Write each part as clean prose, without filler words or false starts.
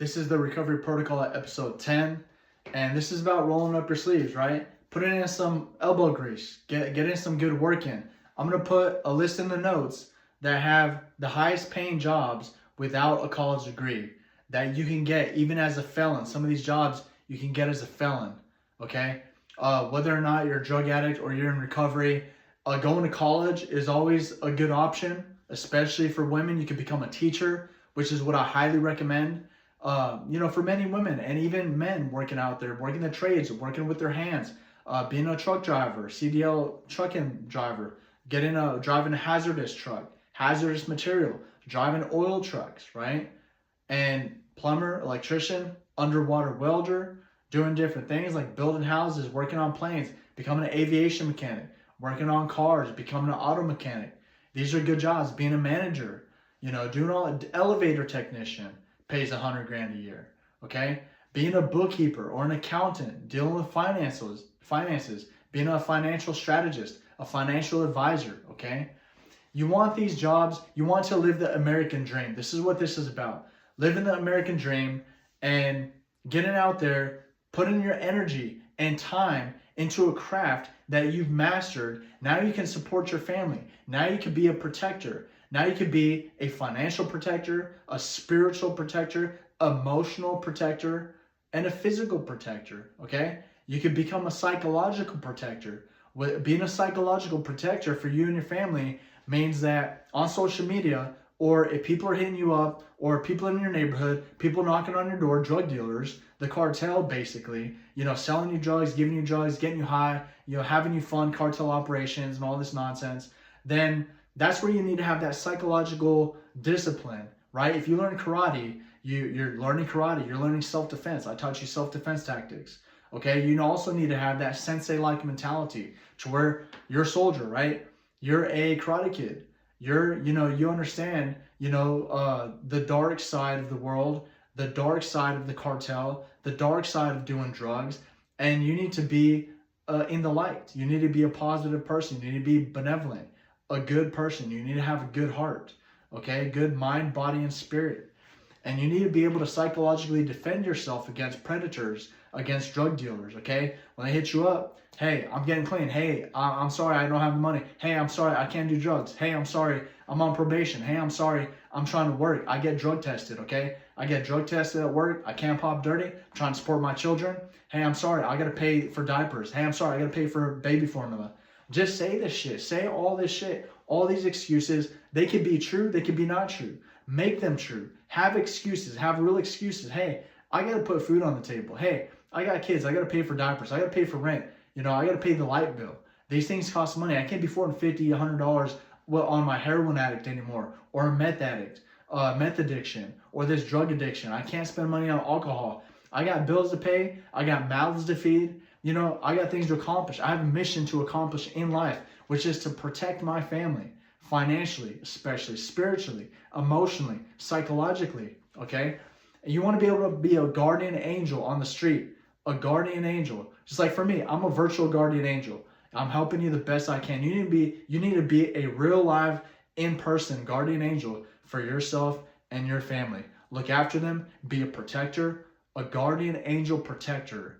This is the Recovery Protocol episode 10, and this is about rolling up your sleeves, right? Putting in some elbow grease, getting some good work in. I'm going to put a list in the notes that have the highest paying jobs without a college degree that you can get even as a felon. Some of these jobs you can get as a felon, okay? Whether or not you're a drug addict or you're in recovery, going to college is always a good option, especially for women. You can become a teacher, which is what I highly recommend. For many women and even men working out there, working the trades, working with their hands, being a truck driver, CDL trucking driver, driving a hazardous truck, hazardous material, driving oil trucks, right? And plumber, electrician, underwater welder, doing different things like building houses, working on planes, becoming an aviation mechanic, working on cars, becoming an auto mechanic. These are good jobs. Being a manager, doing all elevator technician pays $100,000 a year. Okay, being a bookkeeper or an accountant, dealing with finances, being a financial strategist, a financial advisor. Okay, you want these jobs. You want to live the American dream. This is what this is about: living the American dream and getting out there, putting your energy and time into a craft that you've mastered. Now you can support your family. Now you can be a protector. Now you could be a financial protector, a spiritual protector, emotional protector, and a physical protector, okay? You could become a psychological protector. Being a psychological protector for you and your family means that on social media, or if people are hitting you up, or people in your neighborhood, people knocking on your door, drug dealers, the cartel basically, selling you drugs, giving you drugs, getting you high, having you fund cartel operations and all this nonsense, then that's where you need to have that psychological discipline, right? If you learn karate, you're learning karate, you're learning self-defense. I taught you self-defense tactics, okay? You also need to have that sensei-like mentality to where you're a soldier, right? You're a karate kid. You understand, the dark side of the world, the dark side of the cartel, the dark side of doing drugs, and you need to be in the light. You need to be a positive person. You need to be benevolent, a good person. You need to have a good heart, okay? Good mind, body, and spirit. And you need to be able to psychologically defend yourself against predators, against drug dealers, okay? When they hit you up, hey, I'm getting clean. Hey, I'm sorry, I don't have the money. Hey, I'm sorry, I can't do drugs. Hey, I'm sorry, I'm on probation. Hey, I'm sorry, I'm trying to work. I get drug tested, okay? I get drug tested at work. I can't pop dirty. I'm trying to support my children. Hey, I'm sorry, I got to pay for diapers. Hey, I'm sorry, I got to pay for baby formula. Just say this shit. Say all this shit. All these excuses, they could be true, they could be not true. Make them true. Have excuses. Have real excuses. Hey, I got to put food on the table. Hey, I got kids. I got to pay for diapers. I got to pay for rent. I got to pay the light bill. These things cost money. I can't be affording $50, $100 on my heroin addict anymore, or a meth addict, meth addiction, or this drug addiction. I can't spend money on alcohol. I got bills to pay. I got mouths to feed. I got things to accomplish. I have a mission to accomplish in life, which is to protect my family financially, especially spiritually, emotionally, psychologically, okay? And you want to be able to be a guardian angel on the street, a guardian angel. Just like for me, I'm a virtual guardian angel. I'm helping you the best I can. You need to be a real live, in-person guardian angel for yourself and your family. Look after them, be a protector, a guardian angel protector,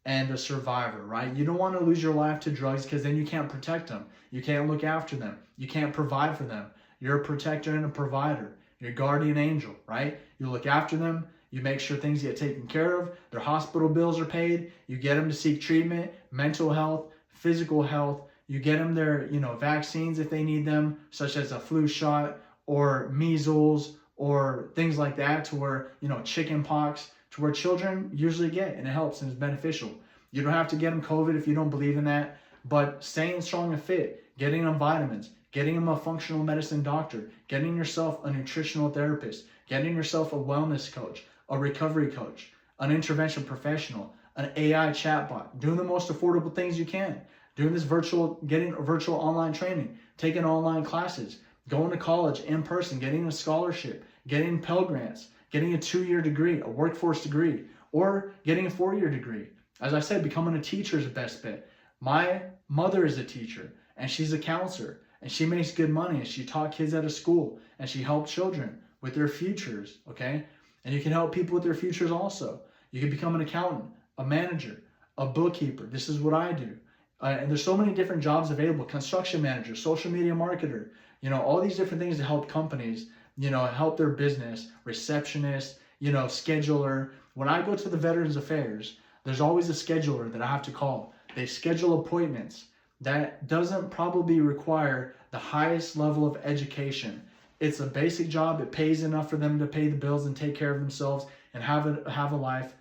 and a survivor, right? You don't want to lose your life to drugs because then you can't protect them. You can't look after them. You can't provide for them. You're a protector and a provider. You're a guardian angel, right? You look after them. You make sure things get taken care of. Their hospital bills are paid. You get them to seek treatment, mental health, physical health. You get them their, vaccines if they need them, such as a flu shot or measles or things like that, to where, chicken pox, to where children usually get, and it helps and is beneficial. You don't have to get them COVID if you don't believe in that, but staying strong and fit, getting them vitamins, getting them a functional medicine doctor, getting yourself a nutritional therapist, getting yourself a wellness coach, a recovery coach, an intervention professional, an AI chatbot, doing the most affordable things you can, doing this getting virtual online training, taking online classes, going to college in person, getting a scholarship, getting Pell Grants, getting a 2-year degree, a workforce degree, or getting a 4-year degree. As I said, becoming a teacher is the best bet. My mother is a teacher, and she's a counselor, and she makes good money, and she taught kids at a school, and she helped children with their futures, okay? And you can help people with their futures also. You can become an accountant, a manager, a bookkeeper. This is what I do. And there's so many different jobs available. Construction manager, social media marketer, all these different things to help companies, help their business, receptionist, scheduler. When I go to the Veterans Affairs, there's always a scheduler that I have to call. They schedule appointments. That doesn't probably require the highest level of education. It's a basic job. It pays enough for them to pay the bills and take care of themselves and have a life.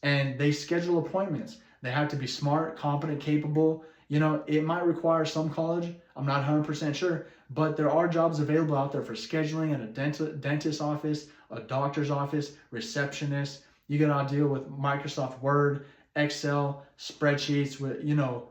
And they schedule appointments. They have to be smart, competent, capable. It might require some college. I'm not 100% sure. But there are jobs available out there for scheduling at a dentist's office, a doctor's office, receptionist. You got to deal with Microsoft Word, Excel, spreadsheets with,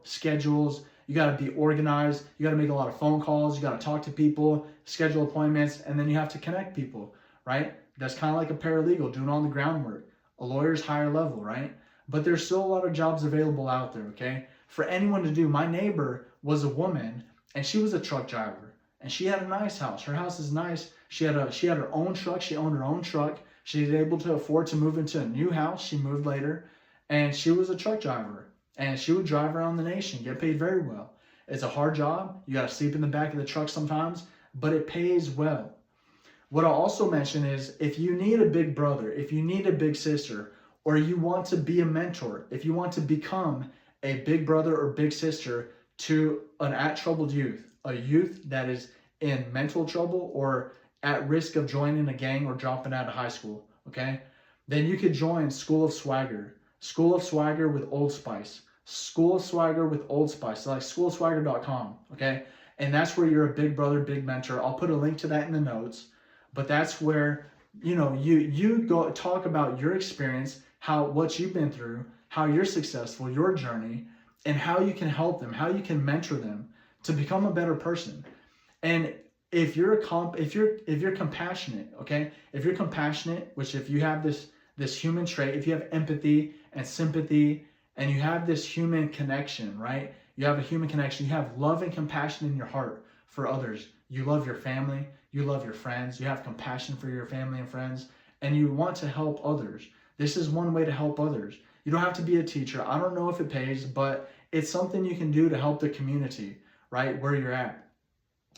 schedules. You got to be organized. You got to make a lot of phone calls. You got to talk to people, schedule appointments, and then you have to connect people, right? That's kind of like a paralegal doing all the groundwork. A lawyer's higher level, right? But there's still a lot of jobs available out there, okay? For anyone to do. My neighbor was a woman, and she was a truck driver, and she had a nice house. Her house is nice. She had her own truck. She owned her own truck. She was able to afford to move into a new house. She moved later, and she was a truck driver, and she would drive around the nation, get paid very well. It's a hard job. You got to sleep in the back of the truck sometimes, but it pays well. What I'll also mention is if you need a big brother, if you need a big sister, or you want to be a mentor, if you want to become a big brother or big sister to an at-troubled youth, a youth that is in mental trouble or at risk of joining a gang or dropping out of high school, okay? Then you could join School of Swagger. School of Swagger with Old Spice. School of Swagger with Old Spice. So like schoolofswagger.com, okay? And that's where you're a big brother, big mentor. I'll put a link to that in the notes. But that's where, you go talk about your experience, what you've been through, how you're successful, your journey, and how you can help them, how you can mentor them to become a better person. And if you're compassionate, okay? If you're compassionate, which if you have this human trait, if you have empathy and sympathy, and you have this human connection, right? You have a human connection. You have love and compassion in your heart for others. You love your family. You love your friends. You have compassion for your family and friends, and you want to help others. This is one way to help others. You don't have to be a teacher. I don't know if it pays, but it's something you can do to help the community, right, where you're at.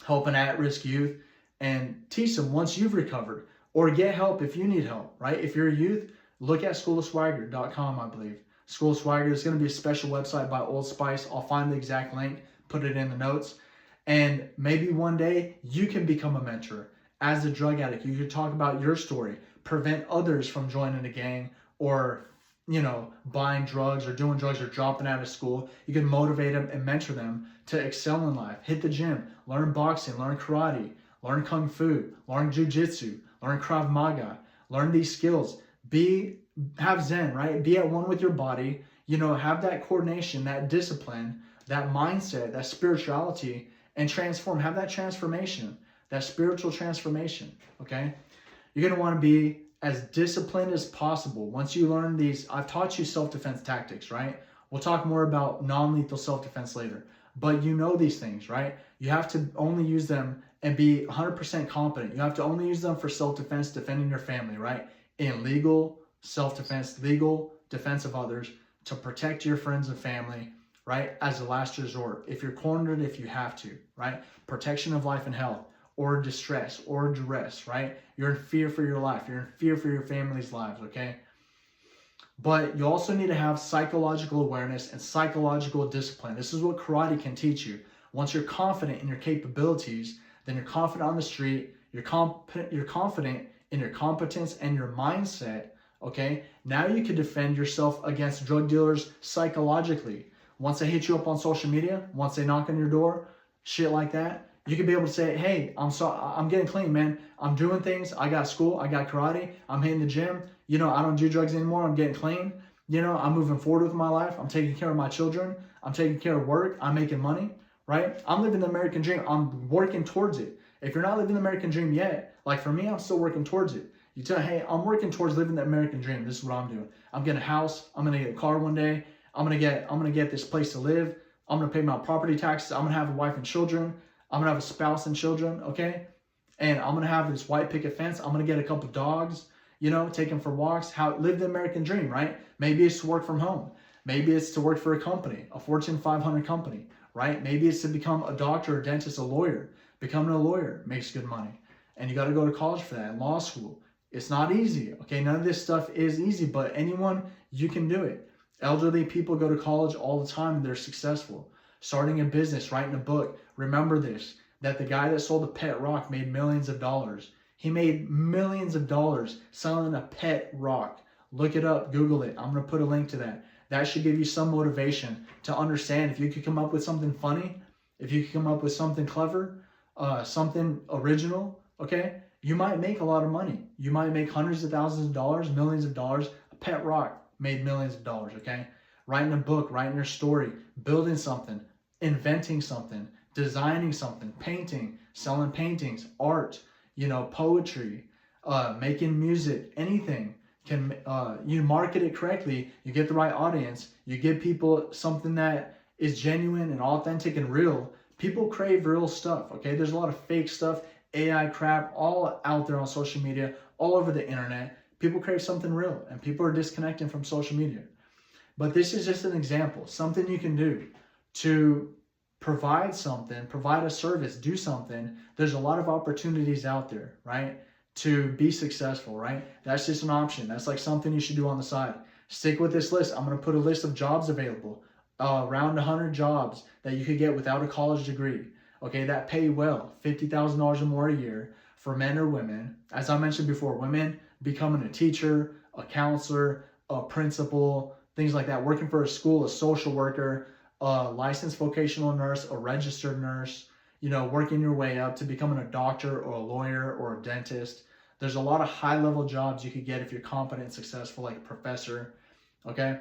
Help an at-risk youth and teach them once you've recovered, or get help if you need help, right? If you're a youth, look at schoolofswagger.com, I believe. School of Swagger is going to be a special website by Old Spice. I'll find the exact link, put it in the notes. And maybe one day you can become a mentor. As a drug addict, you could talk about your story, prevent others from joining a gang or, buying drugs or doing drugs or dropping out of school. You can motivate them and mentor them to excel in life. Hit the gym, learn boxing, learn karate, learn kung fu, learn jujitsu, learn Krav Maga, learn these skills. Have Zen, right? Be at one with your body, have that coordination, that discipline, that mindset, that spirituality, and have that transformation, that spiritual transformation, okay? You're going to want to be as disciplined as possible. Once you learn these, I've taught you self-defense tactics, right? We'll talk more about non-lethal self-defense later, but you know these things, right? You have to only use them and be 100% competent. You have to only use them for self-defense, defending your family, right? In legal self-defense, legal defense of others, to protect your friends and family, right? As a last resort. If you're cornered, if you have to, right? Protection of life and health, or distress, or duress, right? You're in fear for your life. You're in fear for your family's lives, okay? But you also need to have psychological awareness and psychological discipline. This is what karate can teach you. Once you're confident in your capabilities, then you're confident on the street, you're confident in your competence and your mindset, okay? Now you can defend yourself against drug dealers psychologically. Once they hit you up on social media, once they knock on your door, shit like that, you can be able to say, hey, I'm getting clean, man. I'm doing things. I got school. I got karate. I'm hitting the gym. I don't do drugs anymore. I'm getting clean. I'm moving forward with my life. I'm taking care of my children. I'm taking care of work. I'm making money, right? I'm living the American dream. I'm working towards it. If you're not living the American dream yet, like for me, I'm still working towards it. You tell, hey, I'm working towards living the American dream. This is what I'm doing. I'm getting a house. I'm going to get a car one day. I'm going to get this place to live. I'm going to pay my property taxes. I'm going to have a wife and children. I'm going to have a spouse and children, okay? And I'm going to have this white picket fence. I'm going to get a couple dogs. take them for walks, live the American dream, right? Maybe it's to work from home. Maybe it's to work for a company, a Fortune 500 company, right? Maybe it's to become a doctor, a dentist, a lawyer. Becoming a lawyer makes good money. And you got to go to college for that, law school. It's not easy, okay? None of this stuff is easy, but anyone, you can do it. Elderly people go to college all the time and they're successful. Starting a business, writing a book. Remember this, that the guy that sold a pet rock made millions of dollars. He made millions of dollars selling a pet rock. Look it up, Google it. I'm going to put a link to that. That should give you some motivation to understand if you could come up with something funny, if you could come up with something clever, something original, okay? You might make a lot of money. You might make hundreds of thousands of dollars, millions of dollars. A pet rock made millions of dollars, okay? Writing a book, writing your story, building something, inventing something, designing something, painting, selling paintings, art, poetry, making music, anything. You market it correctly, you get the right audience, you give people something that is genuine and authentic and real. People crave real stuff, okay? There's a lot of fake stuff, AI crap, all out there on social media, all over the internet. People crave something real, and people are disconnecting from social media. But this is just an example, something you can do to provide something, provide a service, do something. There's a lot of opportunities out there, right? To be successful, right? That's just an option. That's like something you should do on the side. Stick with this list. I'm going to put a list of jobs available, around 100 jobs that you could get without a college degree. Okay, that pay well, $50,000 or more a year for men or women. As I mentioned before, women becoming a teacher, a counselor, a principal, things like that, working for a school, a social worker, a licensed vocational nurse, a registered nurse, working your way up to becoming a doctor or a lawyer or a dentist. There's a lot of high-level jobs you could get if you're competent and successful, like a professor, okay?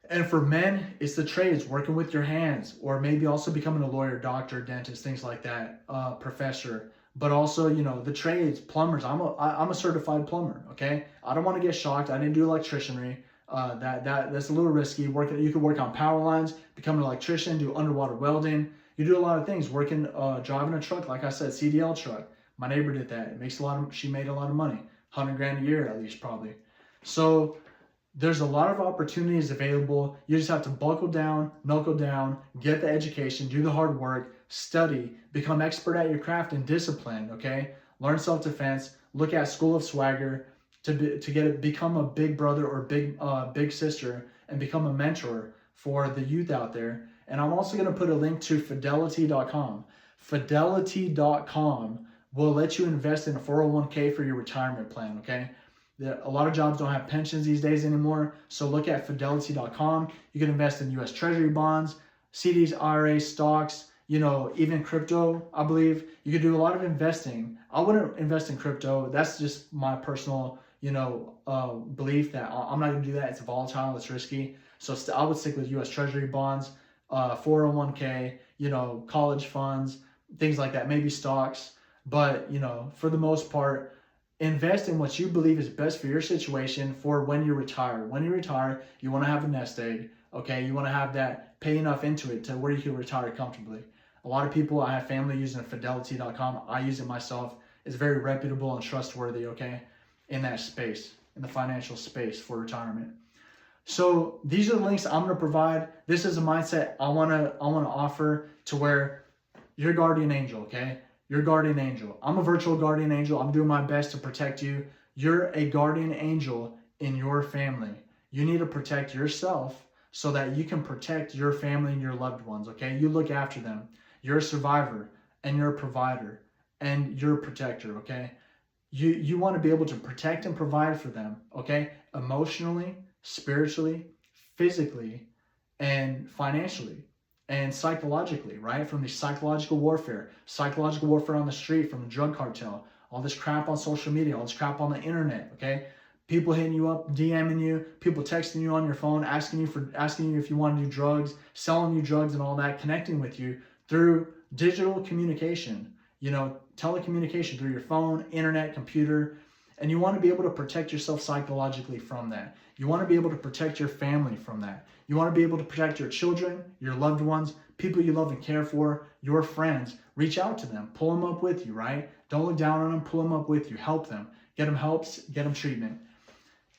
And for men, it's the trades, working with your hands, or maybe also becoming a lawyer, doctor, dentist, things like that, professor. But also, the trades, plumbers. I'm a certified plumber, okay? I don't want to get shocked. I didn't do electricianry. That's a little risky. You could work on power lines, become an electrician, do underwater welding. You do a lot of things. Driving a truck, like I said, CDL truck. My neighbor did that. She made a lot of money, 100 grand a year at least, probably. So there's a lot of opportunities available. You just have to knuckle down, get the education, do the hard work, study, become expert at your craft and discipline, okay? Learn self-defense, look at School of Swagger to become a big brother or big sister and become a mentor for the youth out there. And I'm also going to put a link to fidelity.com. Fidelity.com will let you invest in a 401k for your retirement plan, okay? A lot of jobs don't have pensions these days anymore, so look at fidelity.com. You can invest in U.S. Treasury bonds, CDs, IRAs, stocks, even crypto, I believe. You could do a lot of investing. I wouldn't invest in crypto. That's just my personal, belief that I'm not going to do that. It's volatile, it's risky. So I would stick with U.S. Treasury bonds, 401k, college funds, things like that, maybe stocks. But, for the most part, invest in what you believe is best for your situation for when you retire. When you retire, you want to have a nest egg, okay? You want to have that, pay enough into it to where you can retire comfortably. A lot of people, I have family using fidelity.com. I use it myself. It's very reputable and trustworthy, okay? In that space, in the financial space for retirement. So these are the links I'm going to provide. This is a mindset I want to offer to where you're guardian angel, okay? Your guardian angel. I'm a virtual guardian angel. I'm doing my best to protect you. You're a guardian angel in your family. You need to protect yourself so that you can protect your family and your loved ones, okay? You look after them. You're a survivor and you're a provider and you're a protector, okay? You want to be able to protect and provide for them, okay? Emotionally, spiritually, physically, and financially. And psychologically, right? From the psychological warfare on the street, from the drug cartel, all this crap on social media, all this crap on the internet, okay? People hitting you up, DMing you, people texting you on your phone, asking you if you want to do drugs, selling you drugs and all that, connecting with you through digital communication, telecommunication through your phone, internet, computer. And you want to be able to protect yourself psychologically from that. You want to be able to protect your family from that. You want to be able to protect your children, your loved ones, people you love and care for, your friends. Reach out to them. Pull them up with you, right? Don't look down on them. Pull them up with you. Help them. get them helps, get them treatment.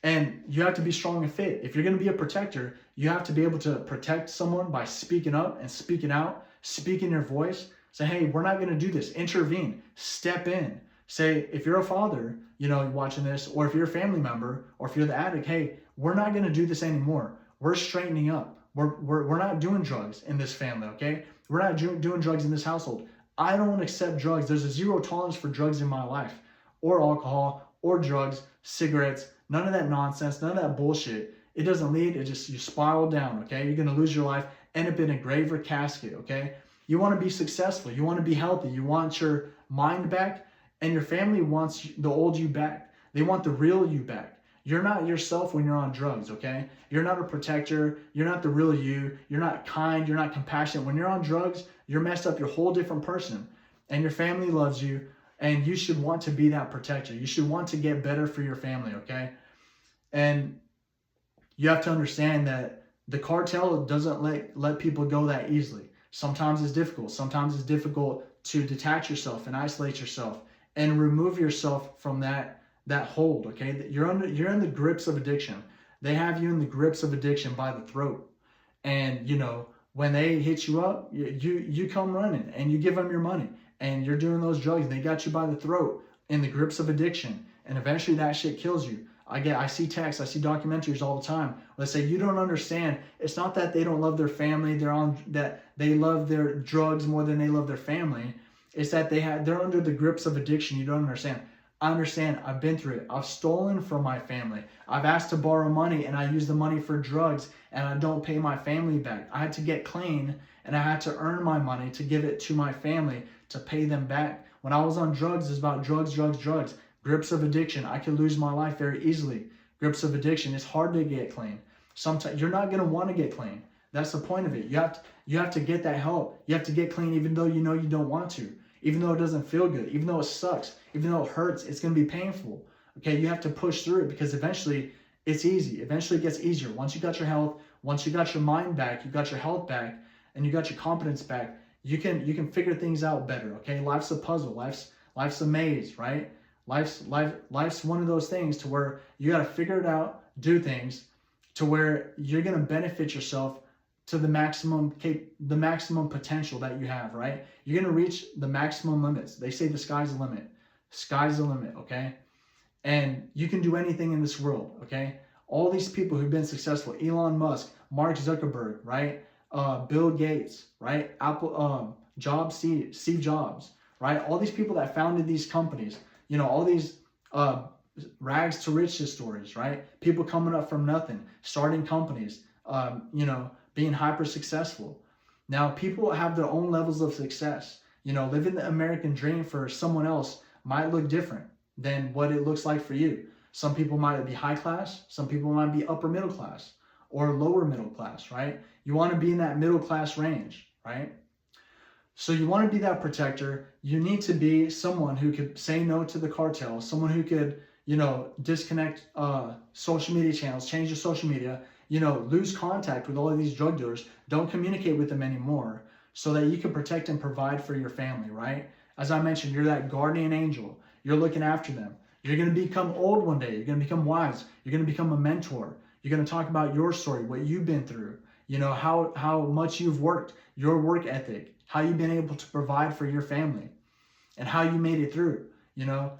And you have to be strong and fit. If you're going to be a protector, you have to be able to protect someone by speaking up and speaking out, speaking your voice. Say, hey, we're not going to do this. Intervene. Step in. Say, if you're a father, watching this, or if you're a family member, or if you're the addict, hey, we're not going to do this anymore. We're straightening up. We're not doing drugs in this family, okay? We're not doing drugs in this household. I don't accept drugs. There's a zero tolerance for drugs in my life, or alcohol, or drugs, cigarettes, none of that nonsense, none of that bullshit. It doesn't lead, you spiral down, okay? You're going to lose your life, end up in a grave or casket, okay? You want to be successful. You want to be healthy. You want your mind back, and your family wants the old you back. They want the real you back. You're not yourself when you're on drugs, okay? You're not a protector. You're not the real you. You're not kind. You're not compassionate. When you're on drugs, you're messed up. You're a whole different person. And your family loves you, and you should want to be that protector. You should want to get better for your family, okay? And you have to understand that the cartel doesn't let people go that easily. Sometimes it's difficult. Sometimes it's difficult to detach yourself and isolate yourself and remove yourself from that hold, okay? You're in the grips of addiction. They have you in the grips of addiction by the throat. And, when they hit you up, you come running and you give them your money and you're doing those drugs. They got you by the throat in the grips of addiction. And eventually that shit kills you. I see texts, I see documentaries all the time where they say, you don't understand. It's not that they don't love their family. That they love their drugs more than they love their family. It's that they're under the grips of addiction. You don't understand. I understand. I've been through it. I've stolen from my family. I've asked to borrow money and I use the money for drugs and I don't pay my family back. I had to get clean and I had to earn my money to give it to my family to pay them back. When I was on drugs, it's about drugs. Grips of addiction. I could lose my life very easily. Grips of addiction. It's hard to get clean. Sometimes you're not going to want to get clean. That's the point of it. You have to get that help. You have to get clean even though you don't want to. Even though it doesn't feel good. Even though it sucks. Even though it hurts. It's going to be painful. Okay, you have to push through it because eventually it's easy. Eventually it gets easier. Once you got your health, once you got your mind back, you got your health back, and you got your confidence back, you can figure things out better. Okay, life's a puzzle. Life's a maze, right? Life's one of those things to where you got to figure it out, do things to where you're going to benefit yourself to the maximum potential that you have, right? You're going to reach the maximum limits. They say the sky's the limit. Sky's the limit, okay? And you can do anything in this world, okay? All these people who've been successful, Elon Musk, Mark Zuckerberg, right? Bill Gates, right? Apple, Steve Jobs, right? All these people that founded these companies, all these rags to riches stories, right? People coming up from nothing, starting companies, being hyper successful. Now, people have their own levels of success. Living the American dream for someone else might look different than what it looks like for you. Some people might be high class. Some people might be upper middle class or lower middle class, right? You want to be in that middle class range, right? So you want to be that protector. You need to be someone who could say no to the cartel, someone who could, disconnect social media channels, change your social media, lose contact with all of these drug dealers, don't communicate with them anymore so that you can protect and provide for your family, right? As I mentioned, you're that guardian angel. You're looking after them. You're going to become old one day. You're going to become wise. You're going to become a mentor. You're going to talk about your story, what you've been through, how much you've worked, your work ethic, how you've been able to provide for your family, and how you made it through,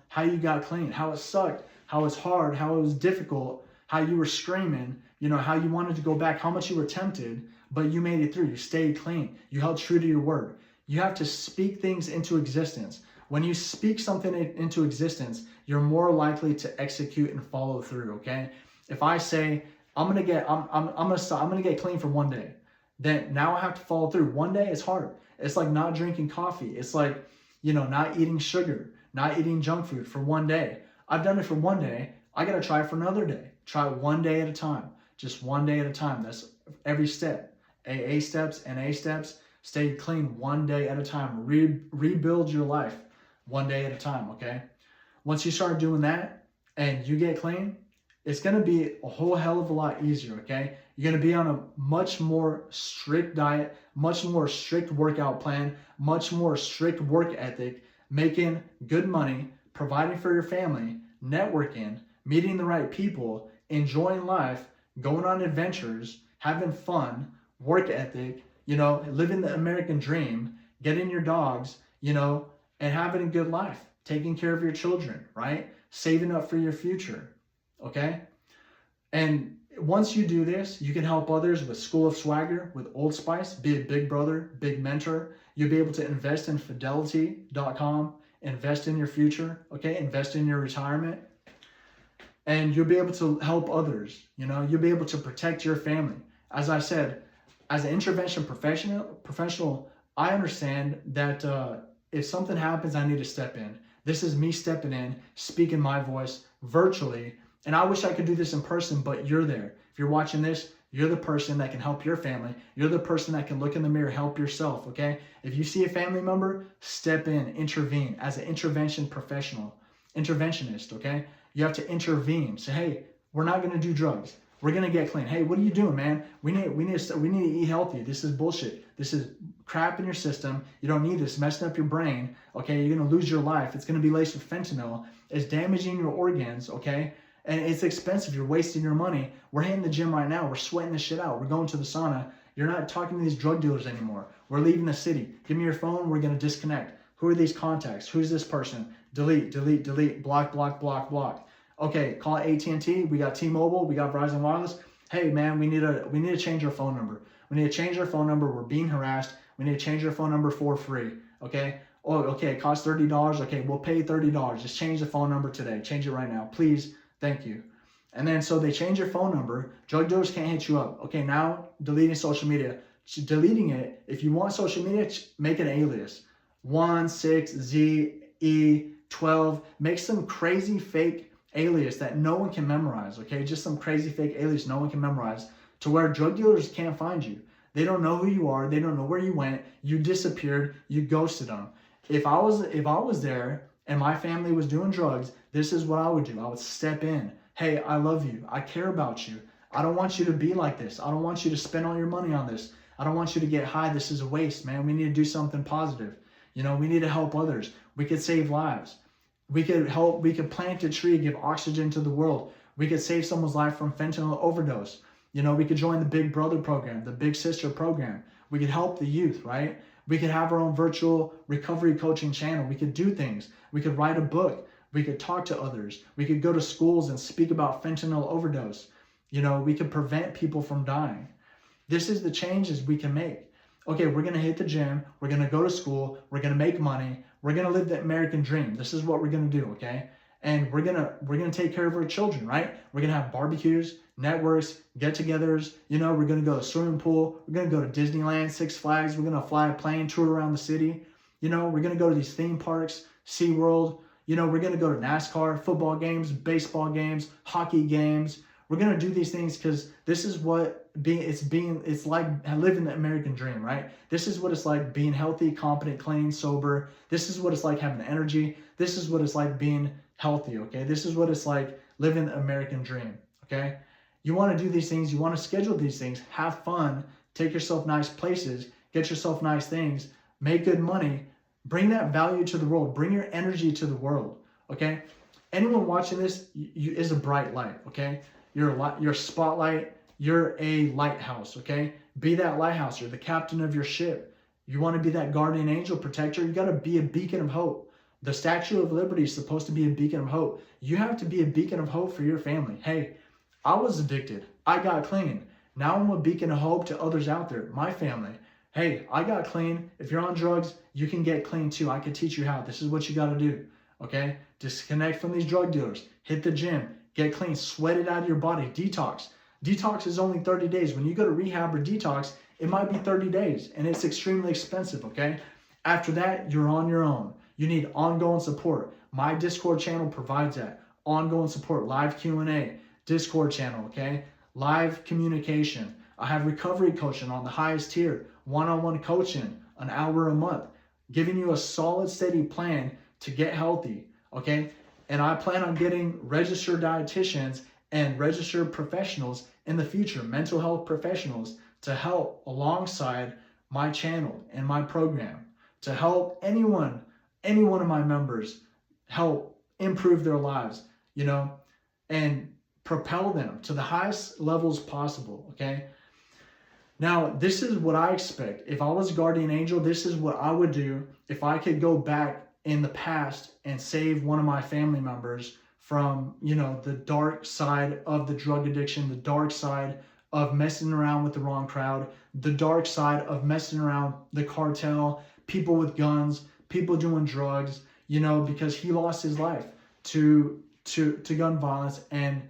how you got clean, how it sucked, how it was hard, how it was difficult, how you were screaming, how you wanted to go back, how much you were tempted, but you made it through. You stayed clean. You held true to your word. You have to speak things into existence. When you speak something into existence, you're more likely to execute and follow through, okay? If I say, I'm gonna get clean for one day, then now I have to follow through. One day is hard. It's like not drinking coffee. It's like, not eating sugar, not eating junk food for one day. I've done it for one day. I got to try it for another day. Try one day at a time. Just one day at a time. That's every step. AA steps, NA steps. Stay clean one day at a time. Rebuild your life one day at a time, okay? Once you start doing that and you get clean, it's going to be a whole hell of a lot easier, okay? You're going to be on a much more strict diet, much more strict workout plan, much more strict work ethic, making good money, providing for your family, networking, meeting the right people, enjoying life, going on adventures, having fun, work ethic, living the American dream, getting your dogs, and having a good life, taking care of your children, right? Saving up for your future, okay? And once you do this, you can help others with School of Swagger, with Old Spice, be a big brother, big mentor. You'll be able to invest in fidelity.com, invest in your future, okay? Invest in your retirement. And you'll be able to help others, you'll be able to protect your family. As I said, as an intervention professional, I understand that if something happens, I need to step in. This is me stepping in, speaking my voice virtually. And I wish I could do this in person, but you're there. If you're watching this, you're the person that can help your family. You're the person that can look in the mirror, help yourself, okay? If you see a family member, step in, intervene as an intervention professional, interventionist, okay? You have to intervene. Say, hey, we're not going to do drugs. We're going to get clean. Hey, what are you doing, man? We need to eat healthy. This is bullshit. This is crap in your system. You don't need this. Messing up your brain, okay? You're going to lose your life. It's going to be laced with fentanyl. It's damaging your organs, okay? And it's expensive. You're wasting your money. We're hitting the gym right now. We're sweating this shit out. We're going to the sauna. You're not talking to these drug dealers anymore. We're leaving the city. Give me your phone. We're going to disconnect. Who are these contacts? Who's this person? Delete, delete, delete, block, block, block, block. Okay, call AT&T. We got T-Mobile. We got Verizon Wireless. Hey, man, we need to change our phone number. We need to change our phone number. We're being harassed. We need to change our phone number for free. Okay? Oh, okay, it costs $30. Okay, we'll pay $30. Just change the phone number today. Change it right now. Please. Thank you. And then so they change your phone number. Drug dealers can't hit you up. Okay, now deleting social media. Deleting it, if you want social media, make an alias. 16ZE12. Make some crazy fake alias that no one can memorize, okay? Just some crazy fake alias no one can memorize to where drug dealers can't find you. They don't know who you are. They don't know where you went. You disappeared. You ghosted them. If I was there and my family was doing drugs, this is what I would do. I would step in. Hey, I love you. I care about you. I don't want you to be like this. I don't want you to spend all your money on this. I don't want you to get high. This is a waste, man. We need to do something positive. We need to help others. We could save lives. We could plant a tree, give oxygen to the world. We could save someone's life from fentanyl overdose. We could join the Big Brother program, the Big Sister program. We could help the youth, right? We could have our own virtual recovery coaching channel. We could do things. We could write a book. We could talk to others. We could go to schools and speak about fentanyl overdose. We could prevent people from dying. This is the changes we can make. Okay, we're going to hit the gym. We're going to go to school. We're going to make money. We're going to live the American dream. This is what we're going to do, okay? And we're going to take care of our children, right? We're going to have barbecues, networks, get-togethers. We're going to go to a swimming pool. We're going to go to Disneyland, Six Flags. We're going to fly a plane, tour around the city. We're going to go to these theme parks, SeaWorld. We're going to go to NASCAR, football games, baseball games, hockey games. We're going to do these things because this is what it's like living the American dream, right? This is what it's like being healthy, competent, clean, sober. This is what it's like having energy. This is what it's like being healthy, okay? This is what it's like living the American dream, okay? You want to do these things. You want to schedule these things. Have fun. Take yourself nice places. Get yourself nice things. Make good money. Bring that value to the world. Bring your energy to the world, okay? Anyone watching this is a bright light, okay? You're a spotlight. You're a lighthouse, okay? Be that lighthouse. You're the captain of your ship. You want to be that guardian angel protector. You got to be a beacon of hope. The Statue of Liberty is supposed to be a beacon of hope. You have to be a beacon of hope for your family. Hey, I was addicted. I got clean. Now I'm a beacon of hope to others out there, my family. Hey, I got clean. If you're on drugs, you can get clean too. I can teach you how. This is what you got to do, okay? Disconnect from these drug dealers. Hit the gym. Get clean. Sweat it out of your body. Detox. Detox is only 30 days. When you go to rehab or detox, it might be 30 days, and it's extremely expensive, okay? After that, you're on your own. You need ongoing support. My Discord channel provides that. Ongoing support, live Q&A, Discord channel, okay? Live communication. I have recovery coaching on the highest tier, one-on-one coaching, an hour a month, giving you a solid, steady plan to get healthy, okay? And I plan on getting registered dietitians and registered professionals in the future, mental health professionals, to help alongside my channel and my program, to help any one of my members help improve their lives, you know, and propel them to the highest levels possible, okay? Now, this is what I expect. If I was a guardian angel, this is what I would do if I could go back in the past and save one of my family members from, the dark side of the drug addiction, the dark side of messing around with the wrong crowd, the dark side of messing around the cartel, people with guns, people doing drugs, because he lost his life to gun violence and,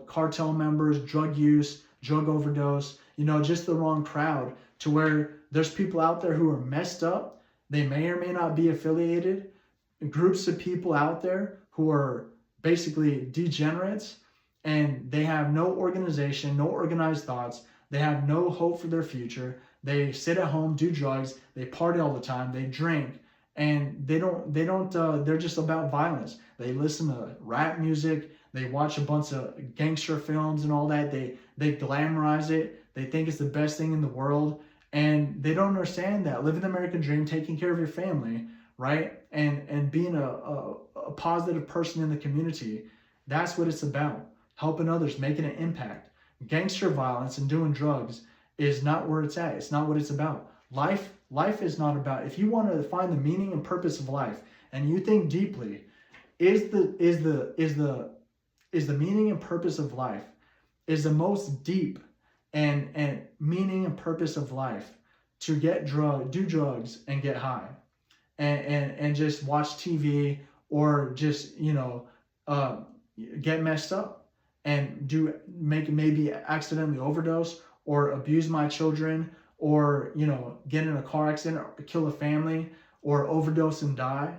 cartel members, drug use, drug overdose, just the wrong crowd, to where there's people out there who are messed up. They may or may not be affiliated. Groups of people out there who are basically degenerates, and they have no organization, no organized thoughts. They have no hope for their future. They sit at home, do drugs, they party all the time, they drink, and they're just about violence. They listen to rap music, they watch a bunch of gangster films and all that. They glamorize it. They think it's the best thing in the world, and they don't understand that living the American dream, taking care of your family, right, and being a positive person in the community, that's what it's about. Helping others, making an impact. Gangster violence and doing drugs is not where it's at. It's not what it's about. Life is not about. If you want to find the meaning and purpose of life, and you think deeply, is the meaning and purpose of life, is the most deep and meaning and purpose of life to do drugs and get high, and just watch TV, or just get messed up and maybe accidentally overdose, or abuse my children, or get in a car accident or kill a family, or overdose and die?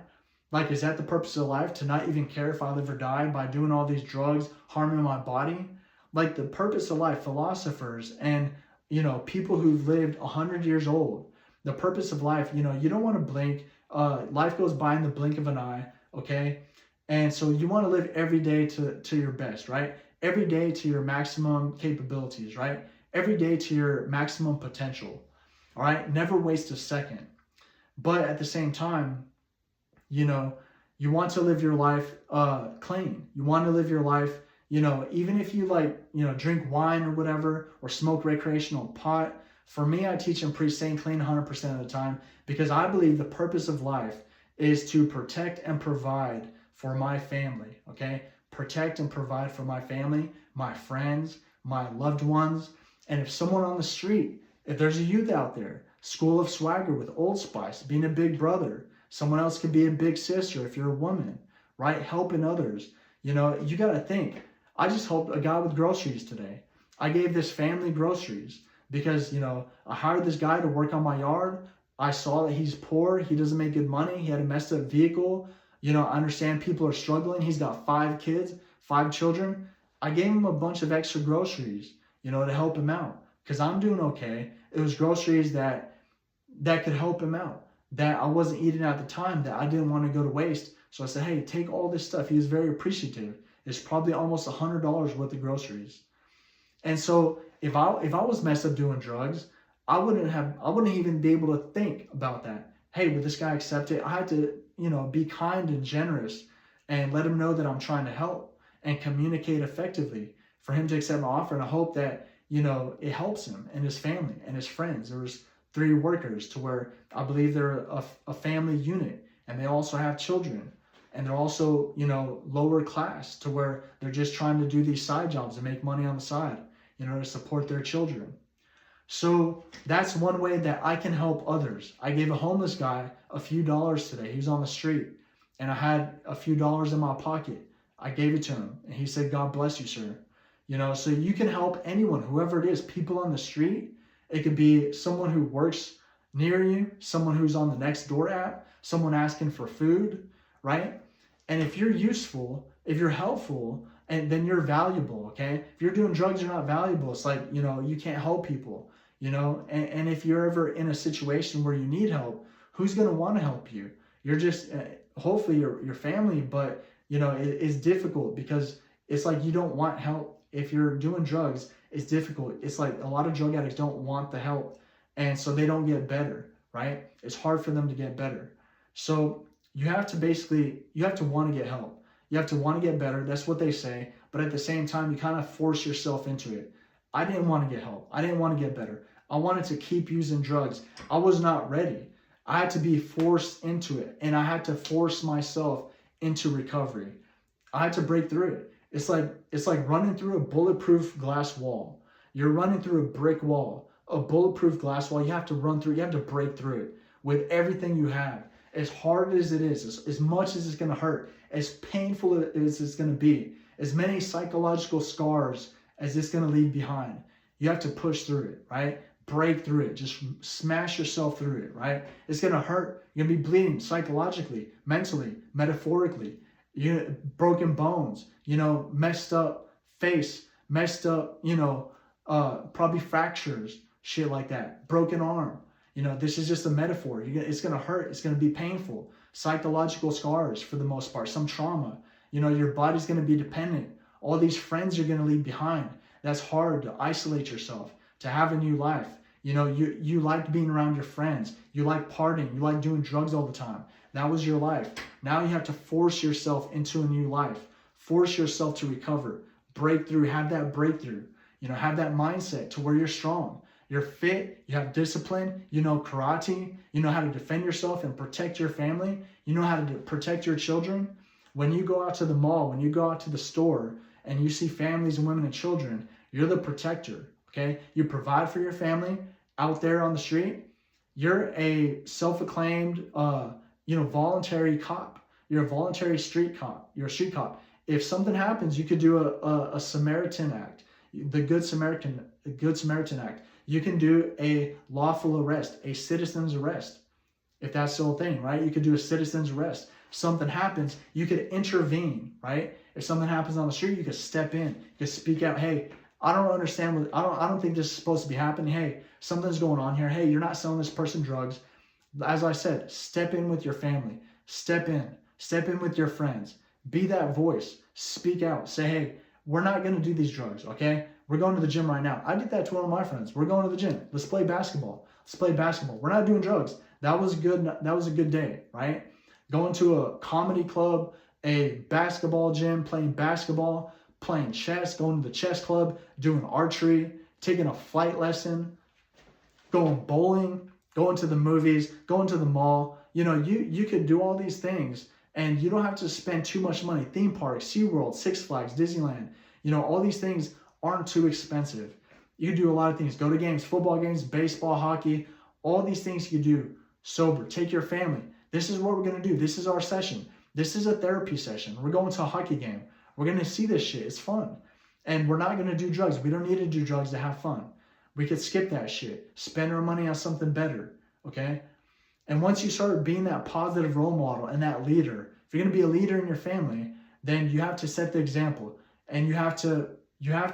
Like, is that the purpose of life, to not even care if I live or die by doing all these drugs, harming my body? Like, the purpose of life, philosophers and people who've lived 100 years old, the purpose of life, you don't want to blink. Life goes by in the blink of an eye, okay? And so you want to live every day to your best, right? Every day to your maximum capabilities, right? Every day to your maximum potential, all right? Never waste a second. But at the same time, you want to live your life clean. You want to live your life, even if you drink wine or whatever, or smoke recreational pot. For me, I teach and preach staying clean 100% of the time, because I believe the purpose of life is to protect and provide for my family, okay? Protect and provide for my family, my friends, my loved ones. And if someone on the street, if there's a youth out there, School of Swagger with Old Spice, being a big brother, someone else could be a big sister if you're a woman, right? Helping others. You got to think. I just helped a guy with groceries today. I gave this family groceries because, I hired this guy to work on my yard. I saw that he's poor. He doesn't make good money. He had a messed up vehicle. I understand people are struggling. He's got 5 kids, 5 children. I gave him a bunch of extra groceries, to help him out, because I'm doing okay. It was groceries that could help him out, that I wasn't eating at the time, that I didn't want to go to waste. So I said, hey, take all this stuff. He was very appreciative. It's probably almost $100 worth of groceries. And so if I was messed up doing drugs, I wouldn't even be able to think about that. Hey, would this guy accept it? I had to, be kind and generous and let him know that I'm trying to help and communicate effectively for him to accept my offer. And I hope that, it helps him and his family and his friends. There was 3 workers, to where I believe they're a family unit, and they also have children, and they're also, lower class, to where they're just trying to do these side jobs and make money on the side, to support their children. So that's one way that I can help others. I gave a homeless guy a few dollars today. He was on the street, and I had a few dollars in my pocket. I gave it to him, and he said, God bless you, sir. So you can help anyone, whoever it is, people on the street. It could be someone who works near you, someone who's on the next door app, someone asking for food, right? And if you're useful, if you're helpful, and then you're valuable, okay? If you're doing drugs, you're not valuable. It's like, you can't help people, and if you're ever in a situation where you need help, who's going to want to help you? You're just, hopefully your family, but, it's difficult, because it's like you don't want help. If you're doing drugs, it's difficult. It's like a lot of drug addicts don't want the help, and so they don't get better, right? It's hard for them to get better. So you have to want to get help. You You have to want to get better. That's what they say. But at the same time, you kind of force yourself into it. I didn't want to get help. I didn't want to get better. I wanted to keep using drugs. I was not ready. I had to be forced into it, and I had to force myself into recovery. I had to break through it. It's like running through a bulletproof glass wall. You're running through a brick wall, a bulletproof glass wall. You have to run through. You have to break through it with everything you have. As hard as it is, as much as it's going to hurt, as painful as it's going to be, as many psychological scars as it's going to leave behind, you have to push through it, right? Break through it. Just smash yourself through it, right? It's going to hurt. You're going to be bleeding psychologically, mentally, metaphorically. Broken bones, messed up face, messed up, probably fractures, shit like that. Broken arm. This is just a metaphor. It's going to hurt. It's going to be painful. Psychological scars for the most part. Some trauma. Your body's going to be dependent. All these friends you're going to leave behind. That's hard to isolate yourself, to have a new life. You like being around your friends. You like partying. You like doing drugs all the time. That was your life. Now you have to force yourself into a new life. Force yourself to recover. Break through. Have that breakthrough. Have that mindset to where you're strong. You're fit. You have discipline. You know karate. You know how to defend yourself and protect your family. You know how to protect your children. When you go out to the mall, when you go out to the store and you see families and women and children, you're the protector. Okay? You provide for your family out there on the street. You're a self-acclaimed, voluntary cop. You're a voluntary street cop. You're a street cop. If something happens, you could do a Samaritan Act, the Good Samaritan Act. You can do a lawful arrest, a citizen's arrest, if that's still a thing, right? You could do a citizen's arrest. Something happens, you could intervene, right? If something happens on the street, you could step in. You could speak out. Hey, I don't understand. I don't think this is supposed to be happening. Hey, something's going on here. Hey, you're not selling this person drugs. As I said, step in with your family. Step in with your friends. Be that voice. Speak out. Say, hey, we're not going to do these drugs, okay? We're going to the gym right now. I did that to one of my friends. We're going to the gym. Let's play basketball. We're not doing drugs. That was good. That was a good day, right? Going to a comedy club, a basketball gym, playing basketball, playing chess, going to the chess club, doing archery, taking a flight lesson, going bowling, going to the movies, going to the mall. You could do all these things and you don't have to spend too much money. Theme parks, SeaWorld, Six Flags, Disneyland, all these things aren't too expensive. You can do a lot of things. Go to games, football games, baseball, hockey, all these things you can do sober. Take your family. This is what we're going to do. This is our session. This is a therapy session. We're going to a hockey game. We're going to see this shit. It's fun. And we're not going to do drugs. We don't need to do drugs to have fun. We could skip that shit. Spend our money on something better. Okay? And once you start being that positive role model and that leader, if you're going to be a leader in your family, then you have to set the example. And you have to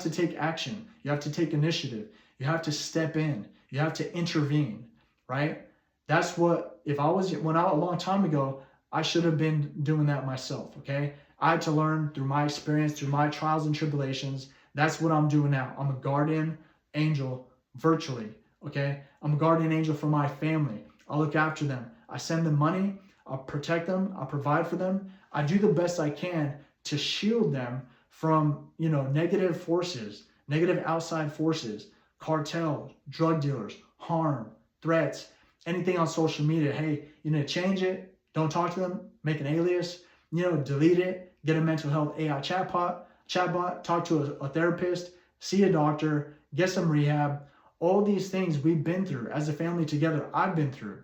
take action. You have to take initiative. You have to step in. You have to intervene. Right? That's what, a long time ago, I should have been doing that myself. Okay? I had to learn through my experience, through my trials and tribulations. That's what I'm doing now. I'm a guardian angel virtually, okay? I'm a guardian angel for my family. I look after them. I send them money. I'll protect them. I'll provide for them. I do the best I can to shield them from, negative forces, negative outside forces, cartel, drug dealers, harm, threats, anything on social media. Hey, change it. Don't talk to them. Make an alias. Delete it. Get a mental health AI chatbot, talk to a therapist, see a doctor, get some rehab. All these things we've been through as a family together, I've been through.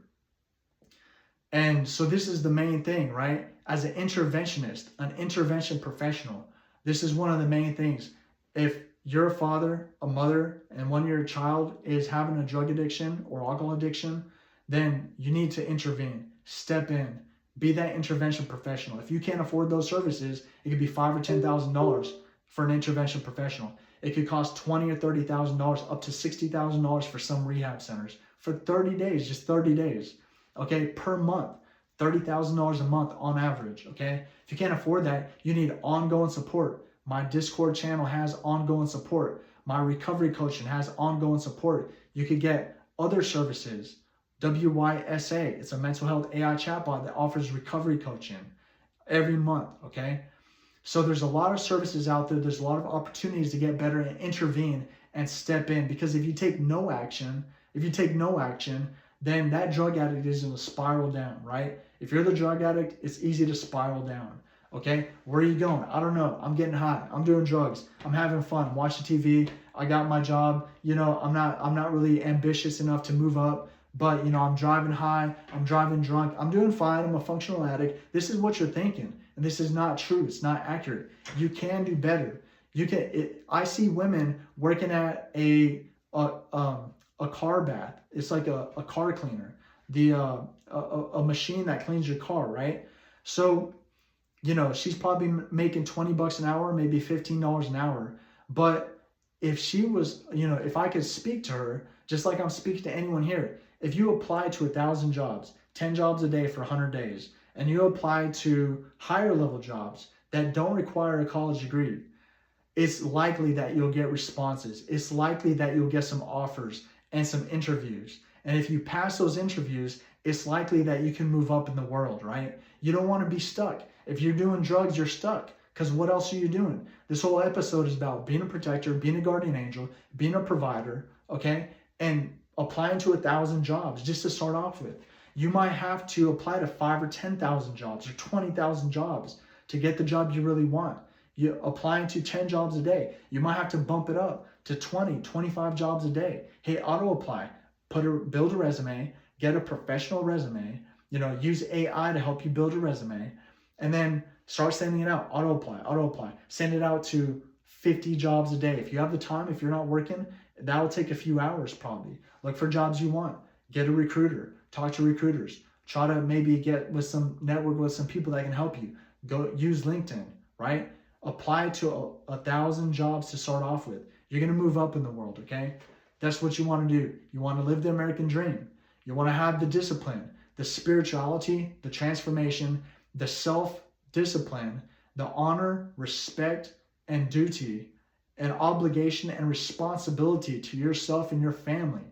And so this is the main thing, right? As an interventionist, an intervention professional, this is one of the main things. If you're a father, a mother, and one of your child is having a drug addiction or alcohol addiction, then you need to intervene, step in. Be that intervention professional. If you can't afford those services, it could be $5,000 or $10,000 for an intervention professional. It could cost $20,000 or $30,000, up to $60,000 for some rehab centers for 30 days, just 30 days. Okay, per month, $30,000 a month on average. Okay, if you can't afford that, you need ongoing support. My Discord channel has ongoing support. My recovery coaching has ongoing support. You could get other services. WYSA, it's a mental health AI chatbot that offers recovery coaching every month, okay? So there's a lot of services out there. There's a lot of opportunities to get better and intervene and step in. Because if you take no action, then that drug addict is going to spiral down, right? If you're the drug addict, it's easy to spiral down. Okay, where are you going? I don't know. I'm getting high. I'm doing drugs. I'm having fun. I'm watching TV. I got my job. You know, I'm not really ambitious enough to move up. But you know, I'm driving high. I'm driving drunk. I'm doing fine. I'm a functional addict. This is what you're thinking, and this is not true. It's not accurate. You can do better. You can. I see women working at a car bath. It's like a car cleaner. A machine that cleans your car, right? So, you know, she's probably making $20 an hour, maybe $15 an hour. But if she was, you know, if I could speak to her, just like I'm speaking to anyone here, if you apply to 1,000 jobs, 10 jobs a day for 100 days, and you apply to higher level jobs that don't require a college degree, it's likely that you'll get responses. It's likely that you'll get some offers and some interviews. And if you pass those interviews, it's likely that you can move up in the world, right? You don't want to be stuck. If you're doing drugs, you're stuck. Because what else are you doing? This whole episode is about being a protector, being a guardian angel, being a provider, okay? And applying to 1,000 jobs just to start off with. You might have to apply to 5,000 or 10,000 jobs or 20,000 jobs to get the job you really want. You're applying to 10 jobs a day. You might have to bump it up to 20, 25 jobs a day. Hey, auto apply, build a resume, get a professional resume, you know, use AI to help you build a resume, and then start sending it out. Auto apply, send it out to 50 jobs a day. If you have the time, if you're not working, that will take a few hours probably. Look for jobs you want, get a recruiter, talk to recruiters, try to maybe network with some people that can help you. Go use LinkedIn, right? Apply to 1,000 jobs to start off with. You're going to move up in the world, okay? That's what you want to do. You want to live the American dream. You want to have the discipline, the spirituality, the transformation, the self-discipline, the honor, respect, and duty, and obligation and responsibility to yourself and your family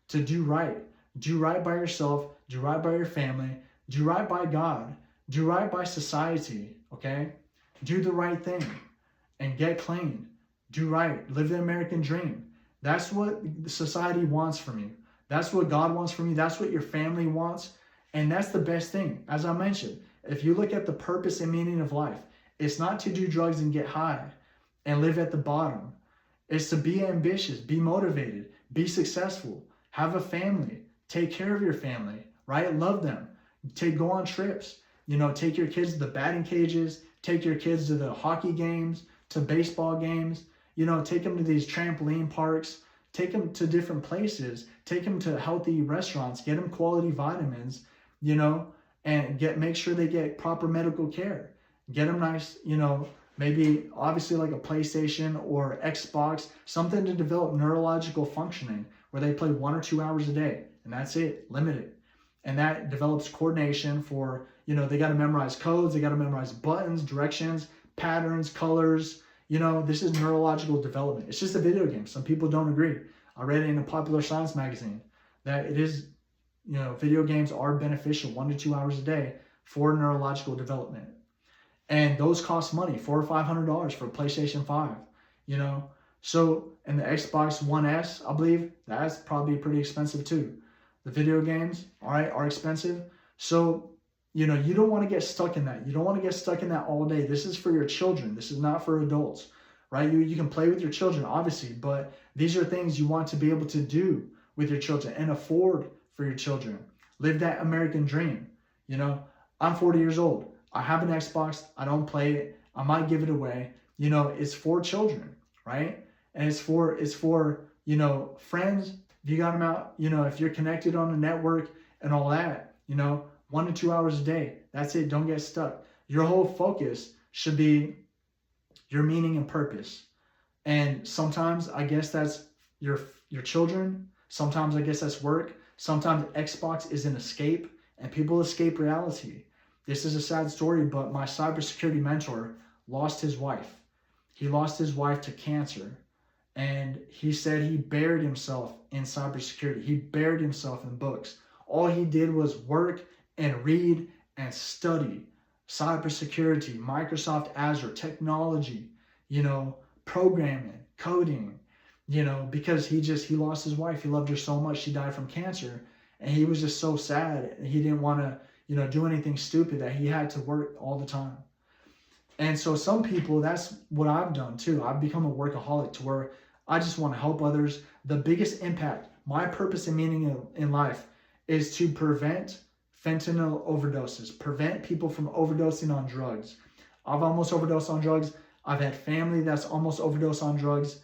to do right. Do right by yourself, do right by your family, do right by God, do right by society, okay? Do the right thing and get clean. Do right. Live the American dream. That's what society wants from you. That's what God wants from you. That's what your family wants. And that's the best thing. As I mentioned, if you look at the purpose and meaning of life, it's not to do drugs and get high and live at the bottom. It's to be ambitious, be motivated, be successful, have a family, take care of your family, right? Love them. Go on trips. You know, take your kids to the batting cages, take your kids to the hockey games, to baseball games, you know, take them to these trampoline parks, take them to different places, take them to healthy restaurants, get them quality vitamins, you know, and make sure they get proper medical care. Get them nice, you know, maybe obviously like a PlayStation or Xbox, something to develop neurological functioning where they play 1 or 2 hours a day, and that's it, limit it. And that develops coordination for, you know, they got to memorize codes, they got to memorize buttons, directions, patterns, colors. You know, this is neurological development. It's just a video game. Some people don't agree. I read it in a popular science magazine that it is, you know, video games are beneficial 1 to 2 hours a day for neurological development. And those cost money, $400 or $500 for a PlayStation 5, you know. So, and the Xbox One S, I believe, that's probably pretty expensive too. The video games, all right, are expensive. So, you know, you don't want to get stuck in that. You don't want to get stuck in that all day. This is for your children. This is not for adults, right? You can play with your children, obviously, but these are things you want to be able to do with your children and afford for your children. Live that American dream. You know, I'm 40 years old. I have an Xbox. I don't play it. I might give it away. You know, it's for children, right? And it's for, you know, friends. If you got them out, you know, if you're connected on a network and all that, you know, 1 to 2 hours a day. That's it. Don't get stuck. Your whole focus should be your meaning and purpose. And sometimes I guess that's your children. Sometimes I guess that's work. Sometimes Xbox is an escape, and people escape reality. This is a sad story, but my cybersecurity mentor lost his wife. He lost his wife to cancer. And he said he buried himself in cybersecurity. He buried himself in books. All he did was work and read and study cybersecurity, Microsoft Azure, technology, programming, coding, because he lost his wife. He loved her so much. She died from cancer. And he was just so sad. He didn't want to, do anything stupid, that he had to work all the time. And so some people, that's what I've done too. I've become a workaholic to where I just want to help others. The biggest impact, my purpose and meaning in life is to prevent fentanyl overdoses, prevent people from overdosing on drugs. I've almost overdosed on drugs. I've had family that's almost overdosed on drugs.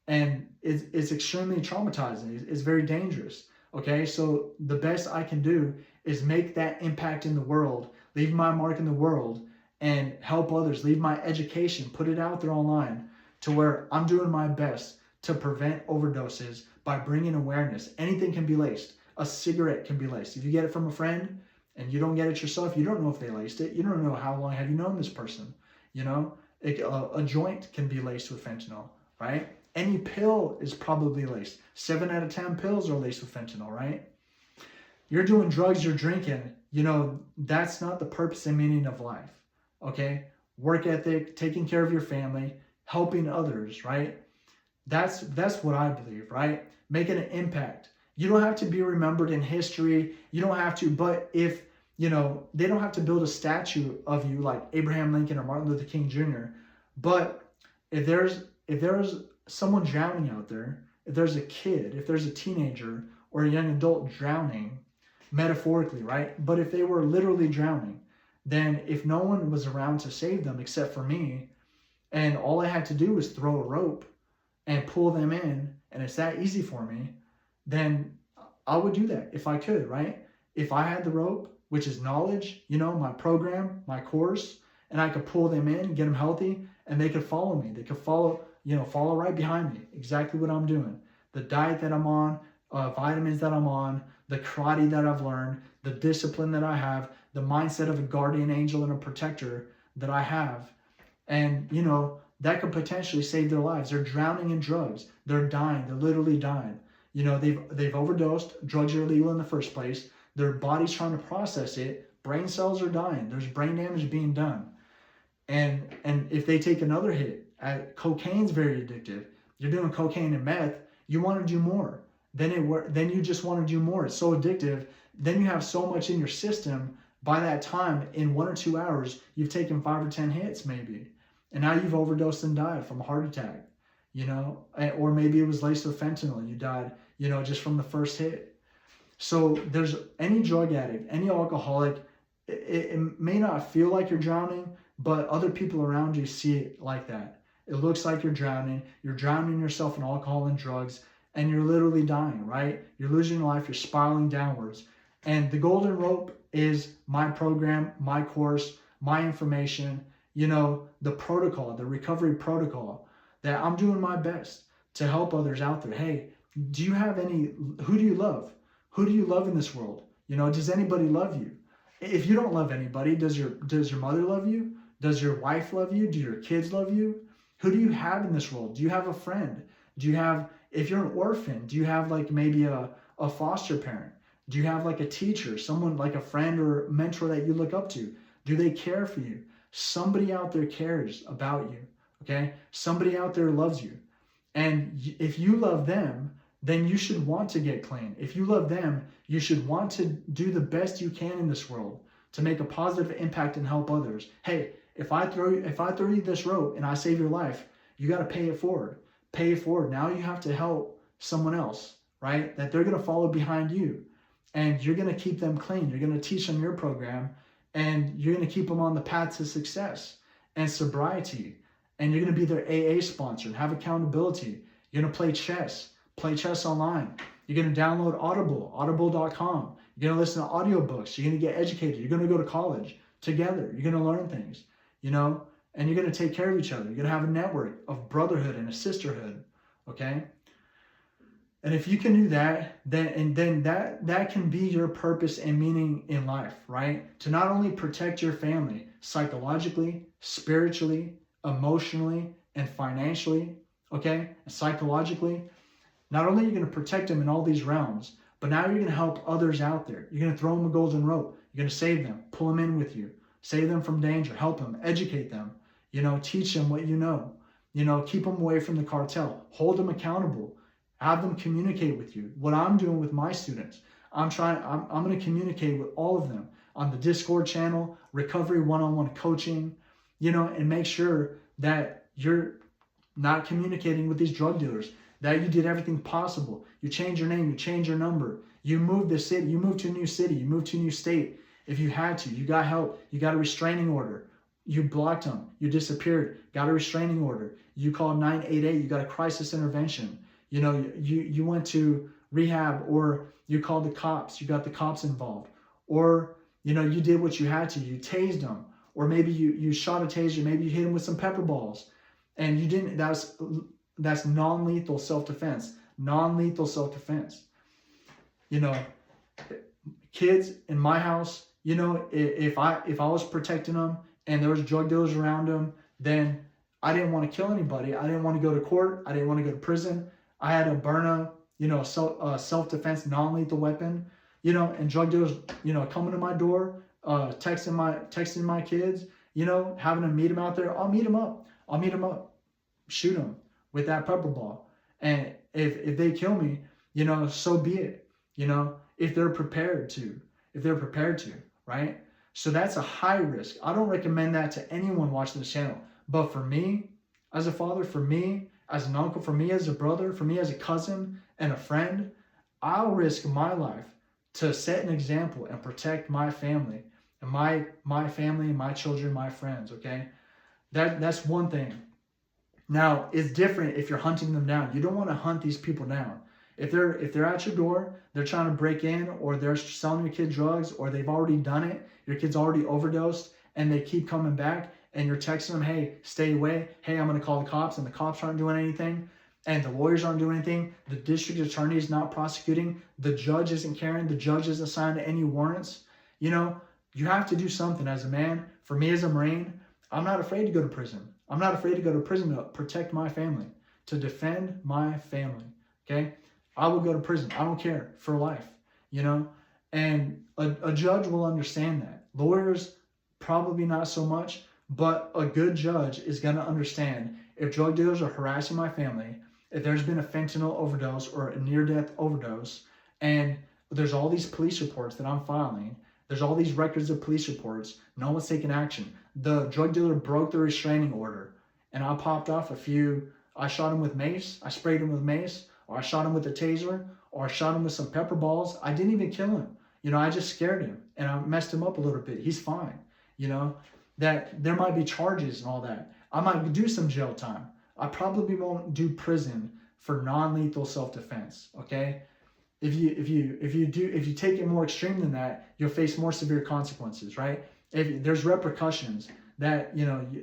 And it's extremely traumatizing. It's very dangerous. Okay, so the best I can do is make that impact in the world, leave my mark in the world, and help others, leave my education, put it out there online to where I'm doing my best to prevent overdoses by bringing awareness. Anything can be laced. A cigarette can be laced. If you get it from a friend and you don't get it yourself, you don't know if they laced it. You don't know how long have you known this person. A joint can be laced with fentanyl, right? Any pill is probably laced. 7 out of 10 pills are laced with fentanyl, right? You're doing drugs, you're drinking, that's not the purpose and meaning of life, okay? Work ethic, taking care of your family, helping others, right? That's what I believe, right? Making an impact. You don't have to be remembered in history. You don't have to, but if, they don't have to build a statue of you like Abraham Lincoln or Martin Luther King Jr. But if there's someone drowning out there, if there's a kid, if there's a teenager or a young adult drowning, metaphorically, right? But if they were literally drowning, then if no one was around to save them except for me, and all I had to do was throw a rope and pull them in, and it's that easy for me, then I would do that if I could, right? If I had the rope, which is knowledge, my program, my course, and I could pull them in, get them healthy, and they could follow me. They could follow right behind me, exactly what I'm doing. The diet that I'm on, vitamins that I'm on, the karate that I've learned, the discipline that I have, the mindset of a guardian angel and a protector that I have. And, that could potentially save their lives. They're drowning in drugs. They're dying. They're literally dying. They've overdosed. Drugs are illegal in the first place. Their body's trying to process it. Brain cells are dying. There's brain damage being done. And if they take another hit, cocaine's very addictive. You're doing cocaine and meth, you want to do more. Then you just want to do more. It's so addictive. Then you have so much in your system. By that time, in 1 or 2 hours, you've taken 5 or 10 hits maybe. And now you've overdosed and died from a heart attack, or maybe it was laced with fentanyl. You died, just from the first hit. So there's any drug addict, any alcoholic, it may not feel like you're drowning, but other people around you see it like that. It looks like you're drowning yourself in alcohol and drugs, and you're literally dying, right? You're losing your life, you're spiraling downwards. And the golden rope is my program, my course, my information, the protocol, the recovery protocol, that I'm doing my best to help others out there. Hey, who do you love? Who do you love in this world? Does anybody love you? If you don't love anybody, does your mother love you? Does your wife love you? Do your kids love you? Who do you have in this world? Do you have a friend? If you're an orphan, do you have like maybe a foster parent? Do you have like a teacher, someone like a friend or mentor that you look up to? Do they care for you? Somebody out there cares about you, okay? Somebody out there loves you. And if you love them, then you should want to get clean. If you love them, you should want to do the best you can in this world to make a positive impact and help others. Hey, if I throw you this rope and I save your life, you got to pay it forward. Pay it forward. Now you have to help someone else, right? That they're going to follow behind you, and you're going to keep them clean. You're going to teach them your program, and you're going to keep them on the path to success and sobriety. And you're going to be their AA sponsor and have accountability. You're going to play chess online. You're going to download audible.com. You're going to listen to audiobooks. You're going to get educated. You're going to go to college together. You're going to learn things, and you're going to take care of each other. You're going to have a network of brotherhood and a sisterhood, okay? And if you can do that, then that can be your purpose and meaning in life, right? To not only protect your family psychologically, spiritually, emotionally, and financially, okay? And psychologically, not only are you going to protect them in all these realms, but now you're going to help others out there. You're going to throw them a golden rope. You're going to save them, pull them in with you, save them from danger, help them, educate them, teach them what you know, keep them away from the cartel, hold them accountable, have them communicate with you. What I'm doing with my students, I'm going to communicate with all of them on the Discord channel, recovery one-on-one coaching, and make sure that you're not communicating with these drug dealers, that you did everything possible. You change your name, you change your number, you moved the city, you moved to a new city, you moved to a new state. If you had to, you got help, you got a restraining order, you blocked them, you disappeared, got a restraining order, you called 988, you got a crisis intervention, you went to rehab, or you called the cops, you got the cops involved, or you did what you had to, you tased them, or maybe you shot a taser, maybe you hit them with some pepper balls, and you didn't. That's non-lethal self-defense. Non-lethal self-defense. Kids in my house, if I was protecting them and there was drug dealers around them, then I didn't want to kill anybody. I didn't want to go to court. I didn't want to go to prison. I had to burn a self-defense non-lethal weapon. And drug dealers, coming to my door, texting my kids, having them meet them out there. I'll meet them up, shoot them with that pepper ball. And if they kill me, so be it, if they're prepared to, right? So that's a high risk. I don't recommend that to anyone watching this channel. But for me, as a father, for me, as an uncle, for me, as a brother, for me, as a cousin and a friend, I'll risk my life to set an example and protect my family and my family, my children, my friends, okay? That's one thing. Now, it's different if you're hunting them down. You don't want to hunt these people down. If they're at your door, they're trying to break in, or they're selling your kid drugs, or they've already done it, your kid's already overdosed, and they keep coming back, and you're texting them, hey, stay away, hey, I'm going to call the cops, and the cops aren't doing anything, and the lawyers aren't doing anything, the district attorney is not prosecuting, the judge isn't caring, the judge isn't signing any warrants, you have to do something as a man. For me as a Marine, I'm not afraid to go to prison. I'm not afraid to go to prison to protect my family, to defend my family, okay? I will go to prison. I don't care, for life, and a judge will understand that. Lawyers, probably not so much, but a good judge is going to understand if drug dealers are harassing my family, if there's been a fentanyl overdose or a near-death overdose, and there's all these police reports that I'm filing, there's all these records of police reports, no one's taking action. The drug dealer broke the restraining order, and I popped off I shot him with mace, I sprayed him with mace, or I shot him with a taser, or I shot him with some pepper balls. I didn't even kill him. I just scared him, and I messed him up a little bit. He's fine. That there might be charges and all that. I might do some jail time. I probably won't do prison for non-lethal self-defense, okay? If you take it more extreme than that, you'll face more severe consequences, right? If there's repercussions that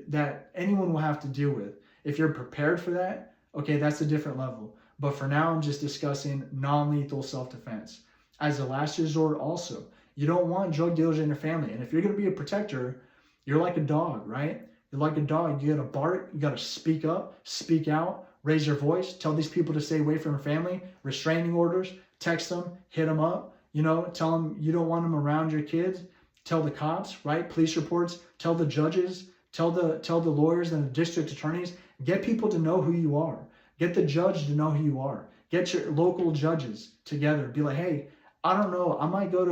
that anyone will have to deal with. If you're prepared for that, okay, that's a different level. But for now, I'm just discussing non-lethal self-defense. As a last resort also, you don't want drug dealers in your family. And if you're going to be a protector, you're like a dog, right? You're like a dog. You got to bark. You got to speak up, speak out, raise your voice, tell these people to stay away from your family, restraining orders, text them, hit them up, tell them you don't want them around your kids, tell the cops, right? Police reports, tell the judges, tell the lawyers and the district attorneys, get people to know who you are. Get the judge to know who you are. Get your local judges together. Be like, hey, I don't know. I might go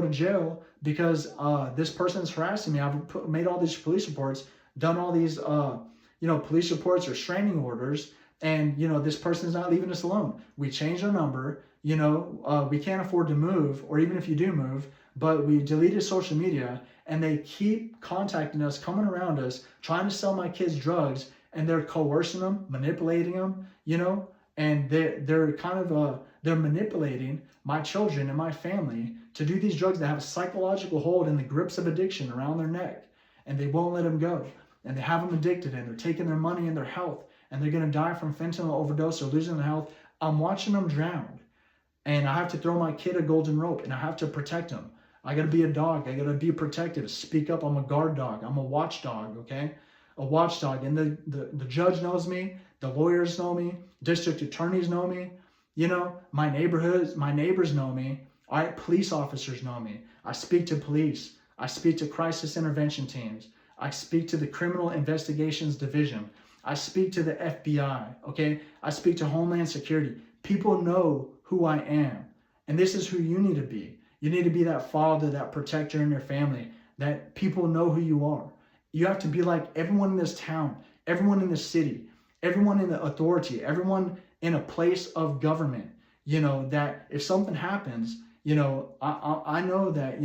to jail because this person's harassing me. I've made all these police reports, done all these police reports or restraining orders, and this person's not leaving us alone. We changed our number. We can't afford to move, or even if you do move, but we deleted social media, and they keep contacting us, coming around us, trying to sell my kids drugs, and they're coercing them, manipulating them, and they're kind of they're manipulating my children and my family to do these drugs that have a psychological hold in the grips of addiction around their neck, and they won't let them go, and they have them addicted, and they're taking their money and their health, and they're going to die from fentanyl overdose or losing their health. I'm watching them drown, and I have to throw my kid a golden rope, and I have to protect him. I got to be a dog. I got to be protective, speak up. I'm a guard dog. I'm a watchdog, okay? A watchdog. And the judge knows me. The lawyers know me. District attorneys know me. My neighbors know me. All right, police officers know me. I speak to police. I speak to crisis intervention teams. I speak to the Criminal Investigations Division. I speak to the FBI, okay? I speak to Homeland Security. People know who I am. And this is who you need to be. You need to be that father, that protector in your family, that people know who you are. You have to be like everyone in this town, everyone in this city, everyone in the authority, everyone in a place of government, that if something happens, I know that,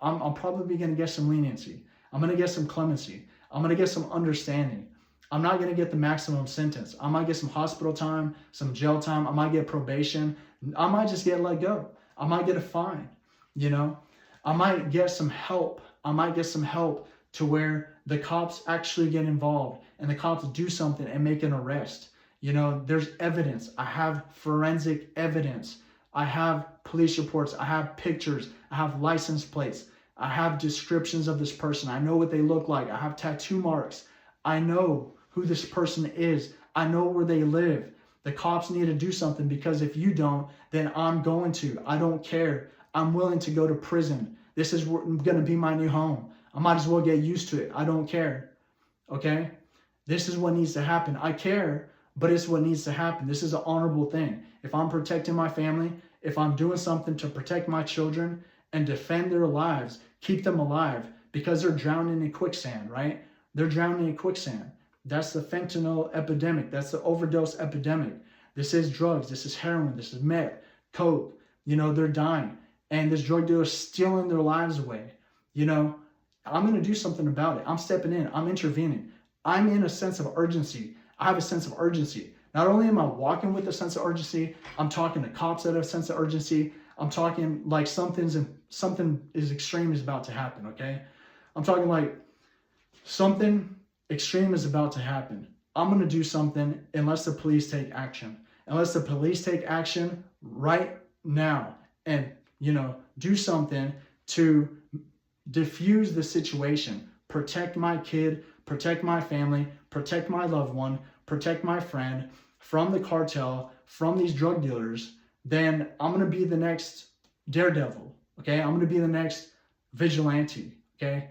I'm probably going to get some leniency. I'm going to get some clemency. I'm going to get some understanding. I'm not going to get the maximum sentence. I might get some hospital time, some jail time. I might get probation. I might just get let go. I might get a fine, I might get some help. I might get some help to where the cops actually get involved and the cops do something and make an arrest. There's evidence. I have forensic evidence. I have police reports. I have pictures. I have license plates. I have descriptions of this person. I know what they look like. I have tattoo marks. I know who this person is. I know where they live. The cops need to do something, because if you don't, then I'm going to. I don't care. I'm willing to go to prison. This is going to be my new home. I might as well get used to it. I don't care. Okay? This is what needs to happen. I care, but it's what needs to happen. This is an honorable thing. If I'm protecting my family, if I'm doing something to protect my children and defend their lives, keep them alive, because they're drowning in quicksand, right? They're drowning in quicksand. That's the fentanyl epidemic. That's the overdose epidemic. This is drugs. This is heroin. This is meth, coke. They're dying. And this drug dealer is stealing their lives away. I'm going to do something about it. I'm stepping in. I'm intervening. I'm in a sense of urgency. I have a sense of urgency. Not only am I walking with a sense of urgency, I'm talking to cops that have a sense of urgency. I'm talking like something is extreme is about to happen, okay? I'm talking like something extreme is about to happen. I'm going to do something unless the police take action. Unless the police take action right now and, do something to diffuse the situation, protect my kid, protect my family, protect my loved one, protect my friend from the cartel, from these drug dealers, then I'm going to be the next daredevil, okay? I'm going to be the next vigilante, okay?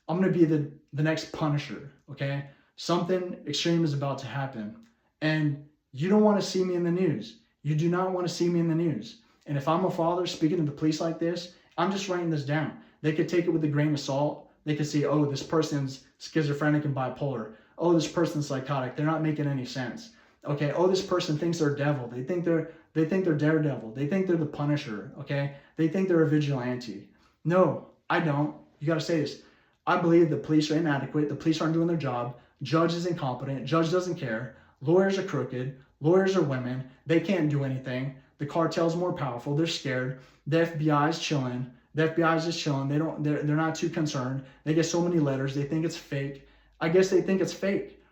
I'm going to be the next Punisher, okay? Something extreme is about to happen, and you don't want to see me in the news. You do not want to see me in the news. And if I'm a father speaking to the police like this, I'm just writing this down. They could take it with a grain of salt. They could see, oh, this person's schizophrenic and bipolar. Oh, this person's psychotic. They're not making any sense. Okay. Oh, this person thinks they're devil. They think they're daredevil. They think they're the Punisher. Okay. They think they're a vigilante. No, I don't. You got to say this. I believe the police are inadequate. The police aren't doing their job. Judge is incompetent. Judge doesn't care. Lawyers are crooked. Lawyers are women. They can't do anything. The cartel's more powerful. They're scared. The FBI is chilling. The FBI is just chilling. They're not too concerned. They get so many letters. They think it's fake. I guess they think it's fake,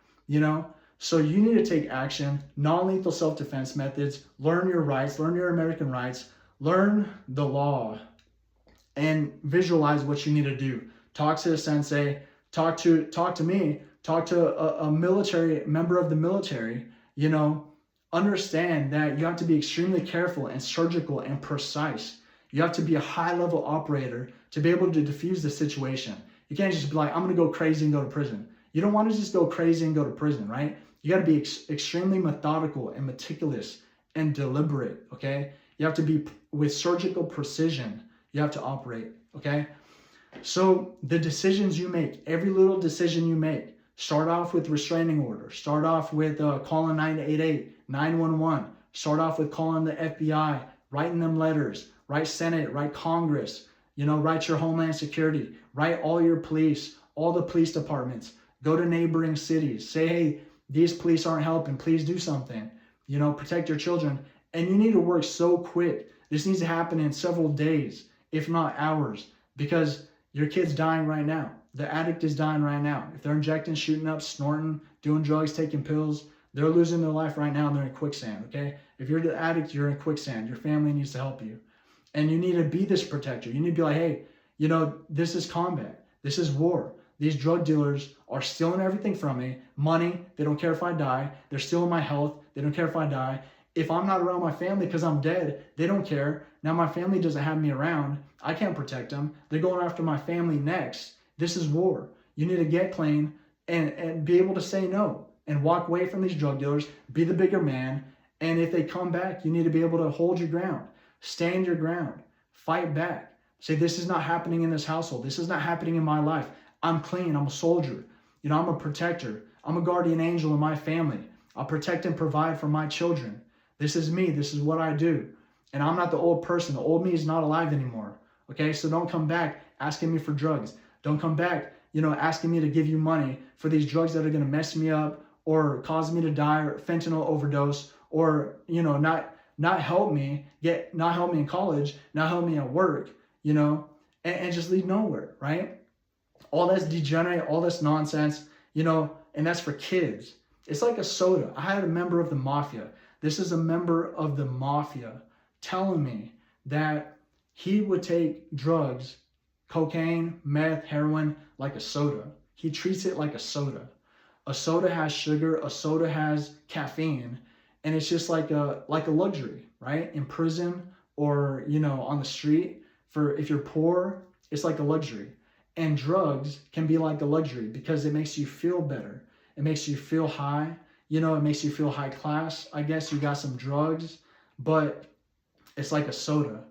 So you need to take action. Non-lethal self-defense methods. Learn your rights. Learn your American rights. Learn the law. And visualize what you need to do. Talk to a sensei. Talk to me. Talk to a military member of the military. Understand that you have to be extremely careful and surgical and precise. You have to be a high-level operator to be able to diffuse the situation. You can't just be like, I'm going to go crazy and go to prison. You don't want to just go crazy and go to prison, right? You got to be extremely methodical and meticulous and deliberate, okay? You have to be with surgical precision. You have to operate, okay? So the decisions you make, every little decision you make, start off with restraining order. Start off with calling 988, 911. Start off with calling the FBI, writing them letters. Write Senate, write Congress, write your Homeland Security, write all your police, all the police departments. Go to neighboring cities. Say, hey, these police aren't helping. Please do something. Protect your children. And you need to work so quick. This needs to happen in several days, if not hours, because your kid's dying right now. The addict is dying right now. If they're injecting, shooting up, snorting, doing drugs, taking pills, they're losing their life right now and they're in quicksand, okay? If you're the addict, you're in quicksand. Your family needs to help you. And you need to be this protector. You need to be like, hey, this is combat. This is war. These drug dealers are stealing everything from me. Money, they don't care if I die. They're stealing my health. They don't care if I die. If I'm not around my family because I'm dead, they don't care. Now my family doesn't have me around. I can't protect them. They're going after my family next. This is war. You need to get clean and be able to say no and walk away from these drug dealers, be the bigger man. And if they come back, you need to be able to hold your ground, stand your ground, fight back. Say, this is not happening in this household. This is not happening in my life. I'm clean. I'm a soldier. You know, I'm a protector. I'm a guardian angel in my family. I'll protect and provide for my children. This is me. This is what I do. And I'm not the old person. The old me is not alive anymore. Okay, so don't come back asking me for drugs. Don't come back, you know, asking me to give you money for these drugs that are going to mess me up or cause me to die, or fentanyl overdose, or, you know, not help me in college, not help me at work, you know, and just lead nowhere, right? All that's degenerate, all this nonsense, you know, and that's for kids. It's like a soda. I had a member of the mafia. This is a member of the mafia telling me that he would take drugs, cocaine, meth, heroin, like a soda. He treats it like a soda. A soda has sugar, a soda has caffeine, and it's just like a luxury, right? In prison or, you know, on the street, for if you're poor, it's like a luxury. And drugs can be like a luxury because it makes you feel better. It makes you feel high. You know, it makes you feel high class. I guess you got some drugs, but it's like a soda.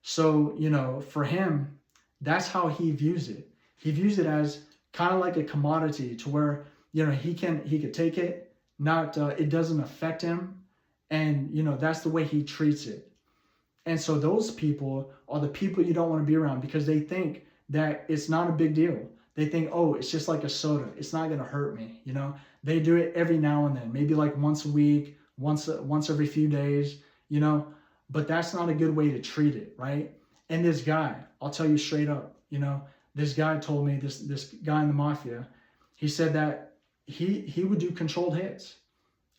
So, you know, for him, that's how he views it. He views it as kind of like a commodity to where, you know, he could take it, not, it doesn't affect him. And, you know, that's the way he treats it. And so those people are the people you don't want to be around because they think that it's not a big deal. They think, oh, it's just like a soda. It's not going to hurt me. You know, they do it every now and then, maybe like once a week, once every few days, you know, but that's not a good way to treat it. Right. And this guy, I'll tell you straight up, you know, this guy told me, this guy in the mafia, he said that he would do controlled hits.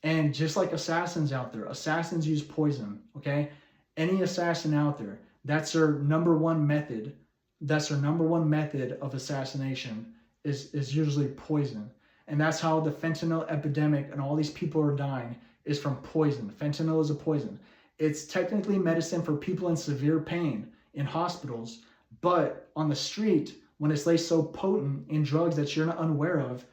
And just like assassins out there, assassins use poison. Okay. Any assassin out there, that's their number one method. That's their number one method of assassination is usually poison. And that's how the fentanyl epidemic and all these people are dying is from poison. Fentanyl is a poison. It's technically medicine for people in severe pain in hospitals, but on the street, when it's laced so potent in drugs that you're not unaware of,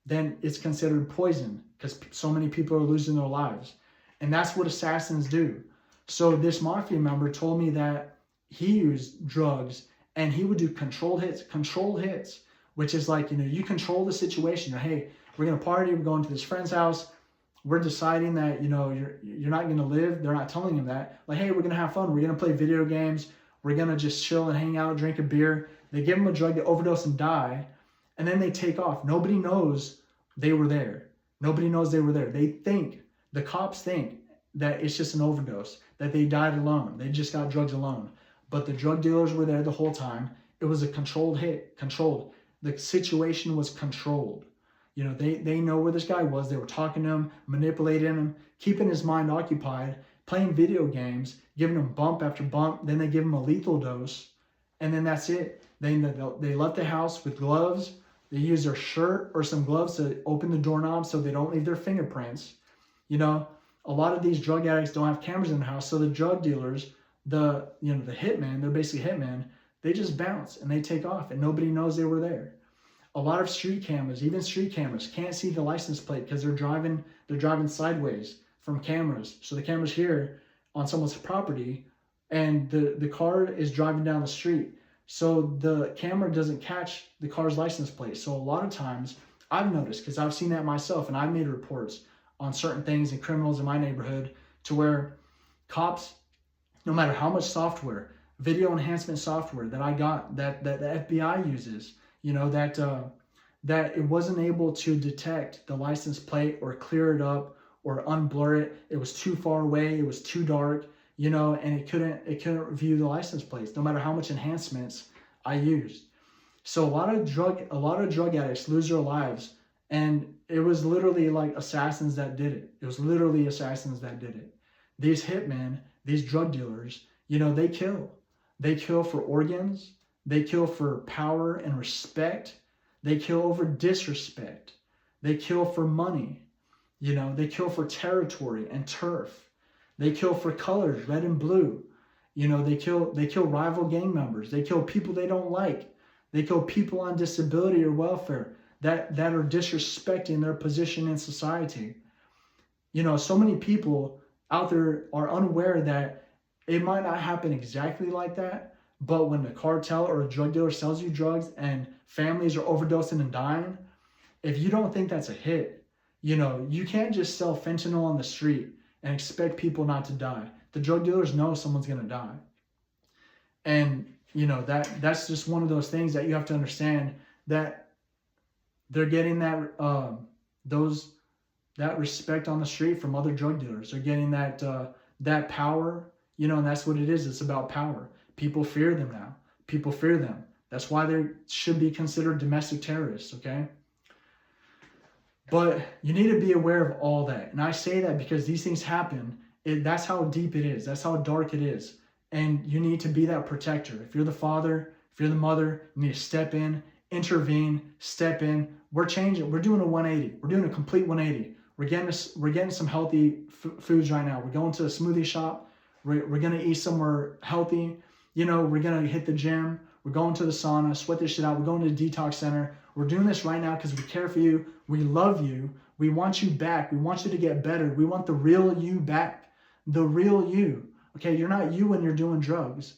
then it's considered poison because so many people are losing their lives. And that's what assassins do. So this mafia member told me that he used drugs and he would do controlled hits, which is like, you know, you control the situation. Hey, we're going to party. We're going to this friend's house. We're deciding that, you know, you're not going to live. They're not telling him that. Like, hey, we're going to have fun. We're going to play video games. We're going to just chill and hang out, drink a beer. They give him a drug, they overdose and die. And then they take off. Nobody knows they were there. Nobody knows they were there. The cops think that it's just an overdose, that they died alone. They just got drugs alone. But the drug dealers were there the whole time. It was a controlled hit, controlled. The situation was controlled. You know, they know where this guy was. They were talking to him, manipulating him, keeping his mind occupied, playing video games, giving him bump after bump. Then they give him a lethal dose. And then that's it. They left the house with gloves. They use their shirt or some gloves to open the doorknob so they don't leave their fingerprints. You know, a lot of these drug addicts don't have cameras in the house. So the drug dealers, the hitmen, they're basically hitmen, they just bounce and they take off and nobody knows they were there. A lot of street cameras, even street cameras, can't see the license plate because they're driving sideways from cameras. So the camera's here on someone's property and the car is driving down the street. So the camera doesn't catch the car's license plate. So a lot of times I've noticed, because I've seen that myself and I've made reports on certain things and criminals in my neighborhood to where cops, no matter how much software, video enhancement software that I got, that the FBI uses, you know, that it wasn't able to detect the license plate or clear it up or unblur it. It was too far away. It was too dark, you know, and it couldn't view the license plates, no matter how much enhancements I used. So a lot of drug addicts lose their lives, and it was literally like assassins that did it. It was literally assassins that did it. These hitmen, these drug dealers, you know, they kill. They kill for organs. They kill for power and respect. They kill over disrespect. They kill for money. You know, they kill for territory and turf. They kill for colors, red and blue. You know, they kill rival gang members. They kill people they don't like. They kill people on disability or welfare that are disrespecting their position in society. You know, so many people out there are unaware that it might not happen exactly like that, but when the cartel or a drug dealer sells you drugs and families are overdosing and dying, if you don't think that's a hit, you know, you can't just sell fentanyl on the street and expect people not to die. The drug dealers know someone's going to die. And, you know, that's just one of those things that you have to understand, that they're getting that that respect on the street from other drug dealers. They're getting that power, you know, and that's what it is. It's about power. People fear them now. People fear them. That's why they should be considered domestic terrorists, okay? But you need to be aware of all that. And I say that because these things happen. That's how deep it is. That's how dark it is. And you need to be that protector. If you're the father, if you're the mother, you need to step in, intervene, step in. We're changing. We're doing a 180. We're doing a complete 180. We're getting some healthy foods right now. We're going to a smoothie shop. We're going to eat somewhere healthy. You know, we're going to hit the gym. We're going to the sauna, sweat this shit out. We're going to the detox center. We're doing this right now because we care for you. We love you. We want you back. We want you to get better. We want the real you back. The real you. Okay, you're not you when you're doing drugs.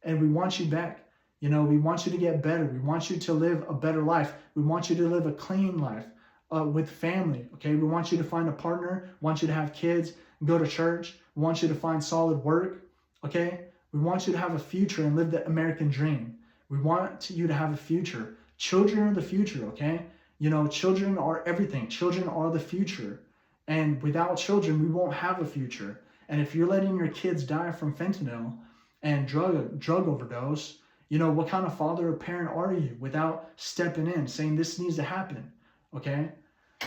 And we want you back. You know, we want you to get better. We want you to live a better life. We want you to live a clean life with family. Okay, we want you to find a partner. We want you to have kids, go to church. We want you to find solid work. Okay, we want you to have a future and live the American dream. We want you to have a future. Children are the future, okay? You know, children are everything. Children are the future. And without children, we won't have a future. And if you're letting your kids die from fentanyl and drug overdose, you know, what kind of father or parent are you without stepping in, saying this needs to happen, okay?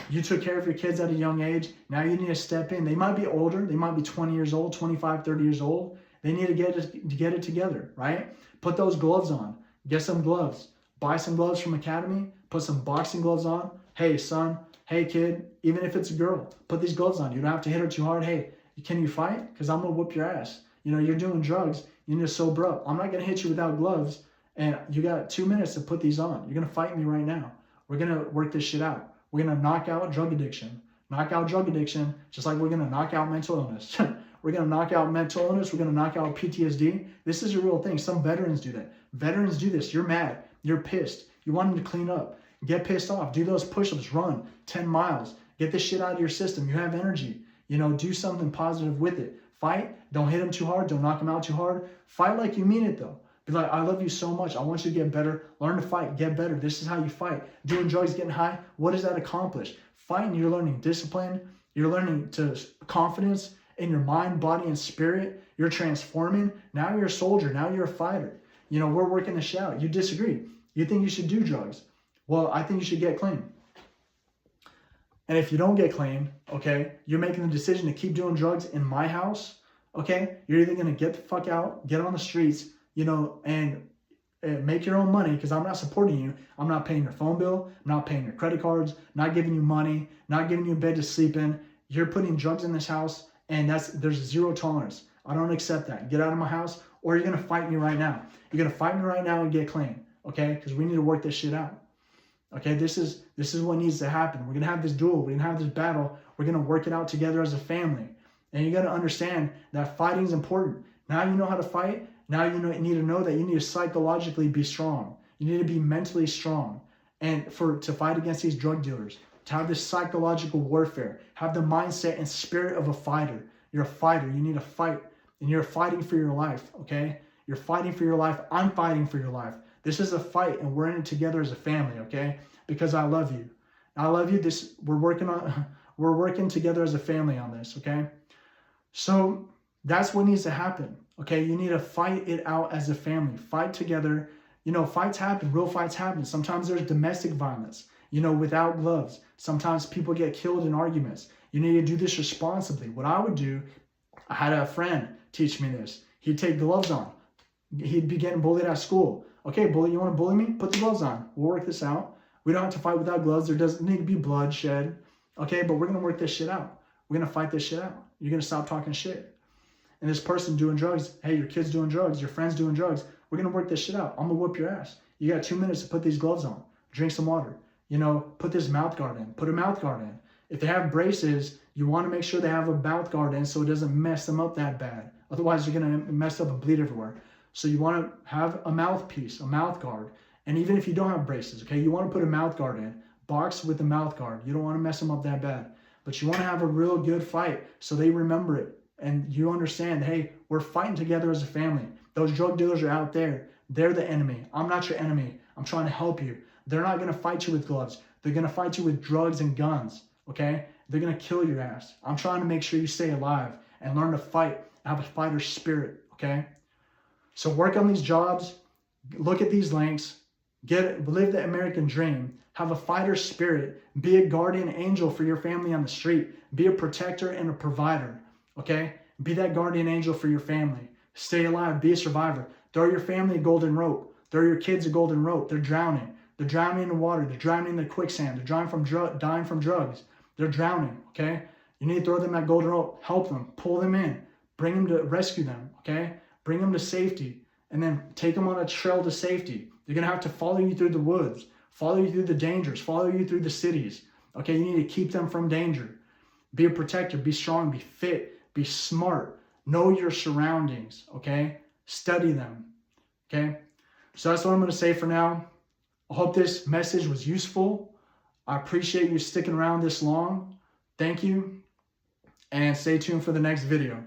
You took care of your kids at a young age. Now you need to step in. They might be older. They might be 20 years old, 25, 30 years old. They need to get it together, right? Put those gloves on. Get some gloves. Buy some gloves from Academy. Put some boxing gloves on. Hey, son. Hey, kid. Even if it's a girl, put these gloves on. You don't have to hit her too hard. Hey, can you fight? Because I'm going to whoop your ass. You know, you're doing drugs. You need to sober up. I'm not going to hit you without gloves. And you got 2 minutes to put these on. You're going to fight me right now. We're going to work this shit out. We're going to knock out drug addiction. Knock out drug addiction, just like we're going to knock out mental illness. We're going to knock out mental illness. We're going to knock out PTSD. This is a real thing. Some veterans do that. Veterans do this. You're mad. You're pissed. You want them to clean up. Get pissed off. Do those push-ups. Run 10 miles. Get this shit out of your system. You have energy. You know, do something positive with it. Fight. Don't hit them too hard. Don't knock them out too hard. Fight like you mean it, though. Be like, I love you so much. I want you to get better. Learn to fight. Get better. This is how you fight. Doing drugs, getting high. What does that accomplish? Fighting, you're learning discipline. You're learning to confidence in your mind, body, and spirit. You're transforming. Now you're a soldier. Now you're a fighter. You know, we're working this shit out. You disagree. You think you should do drugs. Well, I think you should get clean. And if you don't get clean, okay, you're making the decision to keep doing drugs in my house, okay? You're either going to get the fuck out, get on the streets, you know, and make your own money, because I'm not supporting you. I'm not paying your phone bill. I'm not paying your credit cards, not giving you money, not giving you a bed to sleep in. You're putting drugs in this house, and there's zero tolerance. I don't accept that. Get out of my house, or you're going to fight me right now. You're going to fight me right now and get clean, okay? Because we need to work this shit out. Okay, this is what needs to happen. We're going to have this duel. We're going to have this battle. We're going to work it out together as a family. And you got to understand that fighting is important. Now you know how to fight. Now you need to know that you need to psychologically be strong. You need to be mentally strong. And to fight against these drug dealers, to have this psychological warfare, have the mindset and spirit of a fighter. You're a fighter. You need to fight. And you're fighting for your life, okay? You're fighting for your life. I'm fighting for your life. This is a fight, and we're in it together as a family, okay? Because I love you. I love you. We're working together as a family on this, okay? So that's what needs to happen, okay? You need to fight it out as a family. Fight together. You know, fights happen. Real fights happen. Sometimes there's domestic violence, you know, without gloves. Sometimes people get killed in arguments. You need to do this responsibly. What I would do, I had a friend teach me this. He'd take gloves on. He'd be getting bullied at school. Okay, bully, you want to bully me? Put the gloves on. We'll work this out. We don't have to fight without gloves. There doesn't need to be bloodshed. Okay, but we're going to work this shit out. We're going to fight this shit out. You're going to stop talking shit. and this person doing drugs, hey, your kid's doing drugs, your friend's doing drugs, we're going to work this shit out. I'm going to whoop your ass. You got 2 minutes to put these gloves on, drink some water, you know, put this mouth guard in, put a mouth guard in. If they have braces, you want to make sure they have a mouth guard in so it doesn't mess them up that bad. Otherwise, you're going to mess up and bleed everywhere. So you want to have a mouthpiece, a mouth guard. And even if you don't have braces, okay, you want to put a mouth guard in, box with a mouth guard. You don't want to mess them up that bad. But you want to have a real good fight so they remember it. And you understand, hey, we're fighting together as a family. Those drug dealers are out there. They're the enemy. I'm not your enemy. I'm trying to help you. They're not going to fight you with gloves. They're going to fight you with drugs and guns, okay? They're going to kill your ass. I'm trying to make sure you stay alive and learn to fight, have a fighter spirit, okay? So work on these jobs, look at these links, live the American dream, have a fighter spirit, be a guardian angel for your family on the street, be a protector and a provider, okay? Be that guardian angel for your family. Stay alive, be a survivor. Throw your family a golden rope. Throw your kids a golden rope. They're drowning. They're drowning in the water. They're drowning in the quicksand. They're dying from drugs. They're drowning, okay? You need to throw them that golden rope. Help them. Pull them in. Bring them to rescue them, okay? Bring them to safety. And then take them on a trail to safety. They're going to have to follow you through the woods. Follow you through the dangers. Follow you through the cities. Okay, you need to keep them from danger. Be a protector. Be strong. Be fit. Be smart. Know your surroundings, okay? Study them, okay? So that's what I'm going to say for now. I hope this message was useful. I appreciate you sticking around this long. Thank you. And stay tuned for the next video.